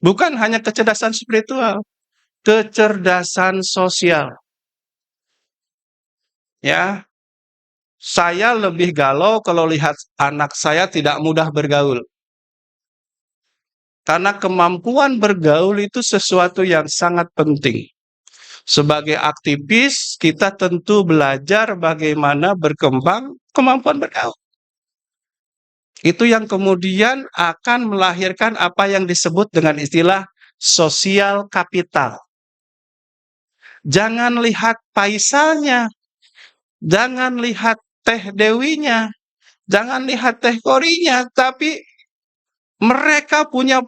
Bukan hanya kecerdasan spiritual, kecerdasan sosial. Ya, saya lebih galau kalau lihat anak saya tidak mudah bergaul. Karena kemampuan bergaul itu sesuatu yang sangat penting. Sebagai aktivis, kita tentu belajar bagaimana berkembang kemampuan bergaul. Itu yang kemudian akan melahirkan apa yang disebut dengan istilah sosial kapital. Jangan lihat paisalnya, jangan lihat Teh Dewinya, jangan lihat Teh Korinya, tapi mereka punya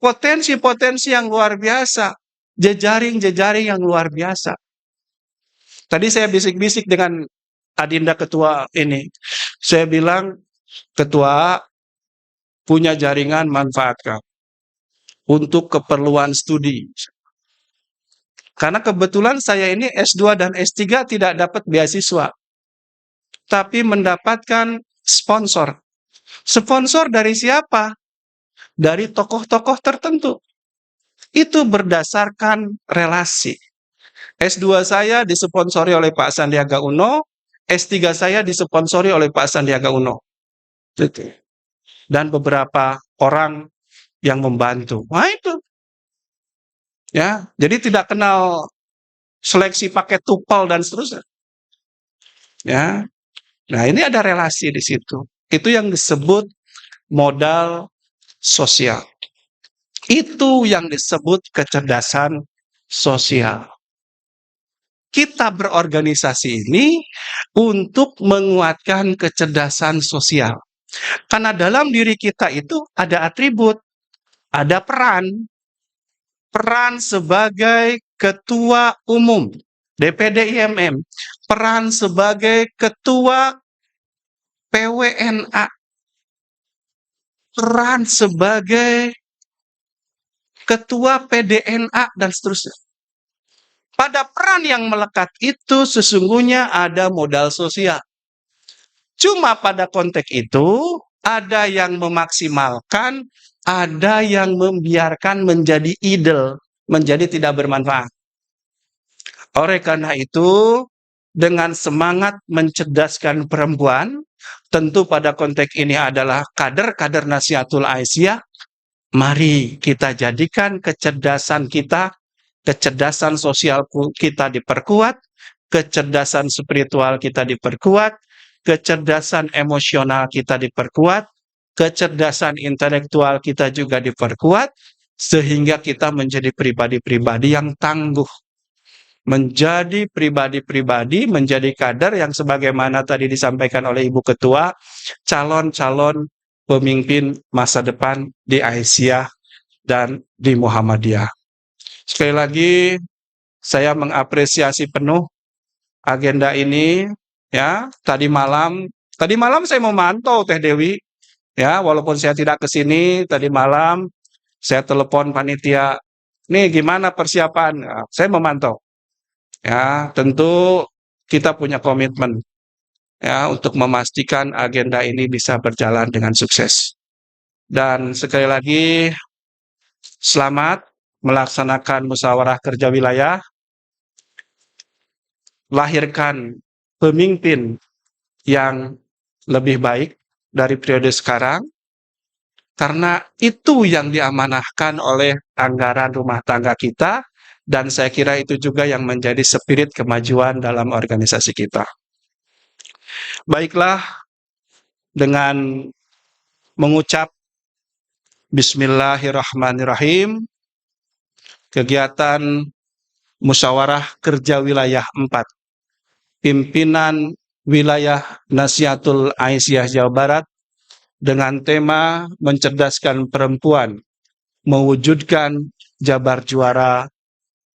potensi-potensi yang luar biasa, jejaring-jejaring yang luar biasa. Tadi saya bisik-bisik dengan Adinda Ketua ini. Saya bilang, Ketua punya jaringan manfaatkan untuk keperluan studi. Karena kebetulan saya ini S2 dan S3 tidak dapat beasiswa, tapi mendapatkan sponsor. Sponsor dari siapa? Dari tokoh-tokoh tertentu. Itu berdasarkan relasi. S2 saya disponsori oleh Pak Sandiaga Uno, S3 saya disponsori oleh Pak Sandiaga Uno. Dan beberapa orang yang membantu. Nah itu. Ya, jadi tidak kenal seleksi pakai tupel dan seterusnya. Ya. Nah, ini ada relasi di situ. Itu yang disebut modal sosial. Itu yang disebut kecerdasan sosial. Kita berorganisasi ini untuk menguatkan kecerdasan sosial. Karena dalam diri kita itu ada atribut, ada peran. Peran sebagai ketua umum DPD IMM, peran sebagai ketua PWNA, peran sebagai ketua PDNA, dan seterusnya. Pada peran yang melekat itu sesungguhnya ada modal sosial. Cuma pada konteks itu ada yang memaksimalkan, ada yang membiarkan menjadi idle, menjadi tidak bermanfaat. Oleh karena itu, dengan semangat mencerdaskan perempuan, tentu pada konteks ini adalah kader-kader Nasihatul Aisyah, mari kita jadikan kecerdasan kita, kecerdasan sosial kita diperkuat, kecerdasan spiritual kita diperkuat, kecerdasan emosional kita diperkuat, kecerdasan intelektual kita juga diperkuat, sehingga kita menjadi pribadi-pribadi yang tangguh. Menjadi pribadi-pribadi, menjadi kader yang sebagaimana tadi disampaikan oleh Ibu Ketua, calon-calon pemimpin masa depan di Aisyah dan di Muhammadiyah. Sekali lagi, saya mengapresiasi penuh agenda ini. Ya, tadi malam saya memantau Teh Dewi. Ya, walaupun saya tidak ke sini, tadi malam saya telepon panitia. Nih, gimana persiapan? Ya, saya memantau. Ya, tentu kita punya komitmen ya untuk memastikan agenda ini bisa berjalan dengan sukses. Dan sekali lagi, selamat melaksanakan musyawarah kerja wilayah, lahirkan pemimpin yang lebih baik dari periode sekarang, karena itu yang diamanahkan oleh anggaran rumah tangga kita, dan saya kira itu juga yang menjadi spirit kemajuan dalam organisasi kita. Baiklah, dengan mengucap Bismillahirrahmanirrahim, kegiatan musyawarah kerja wilayah 4, pimpinan wilayah Nasihatul Aisyah Jawa Barat dengan tema mencerdaskan perempuan, mewujudkan Jabar Juara,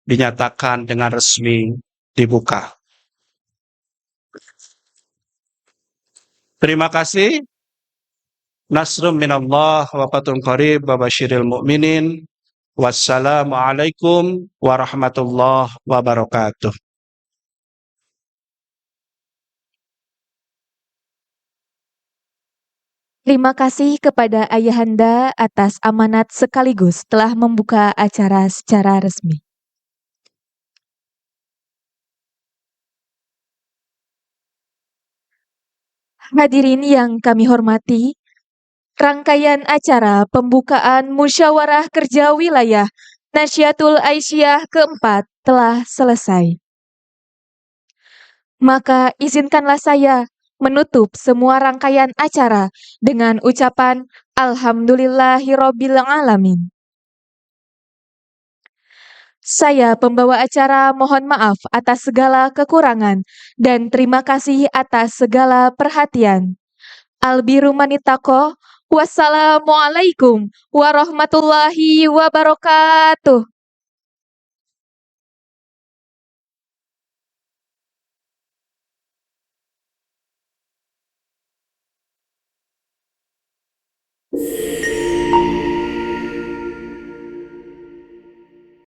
dinyatakan dengan resmi dibuka. Terima kasih. Nasrum minallah wa fathun qarib wa basyiril mu'minin. Wassalamualaikum warahmatullahi wabarakatuh. Terima kasih kepada Ayahanda atas amanat sekaligus telah membuka acara secara resmi. Hadirin yang kami hormati, rangkaian acara pembukaan musyawarah kerja wilayah Nasihatul Aisyah keempat telah selesai. Maka izinkanlah saya menutup semua rangkaian acara dengan ucapan Alhamdulillahirobbil alamin. Saya pembawa acara mohon maaf atas segala kekurangan dan terima kasih atas segala perhatian. Albiru manitako, wassalamualaikum warahmatullahi wabarakatuh.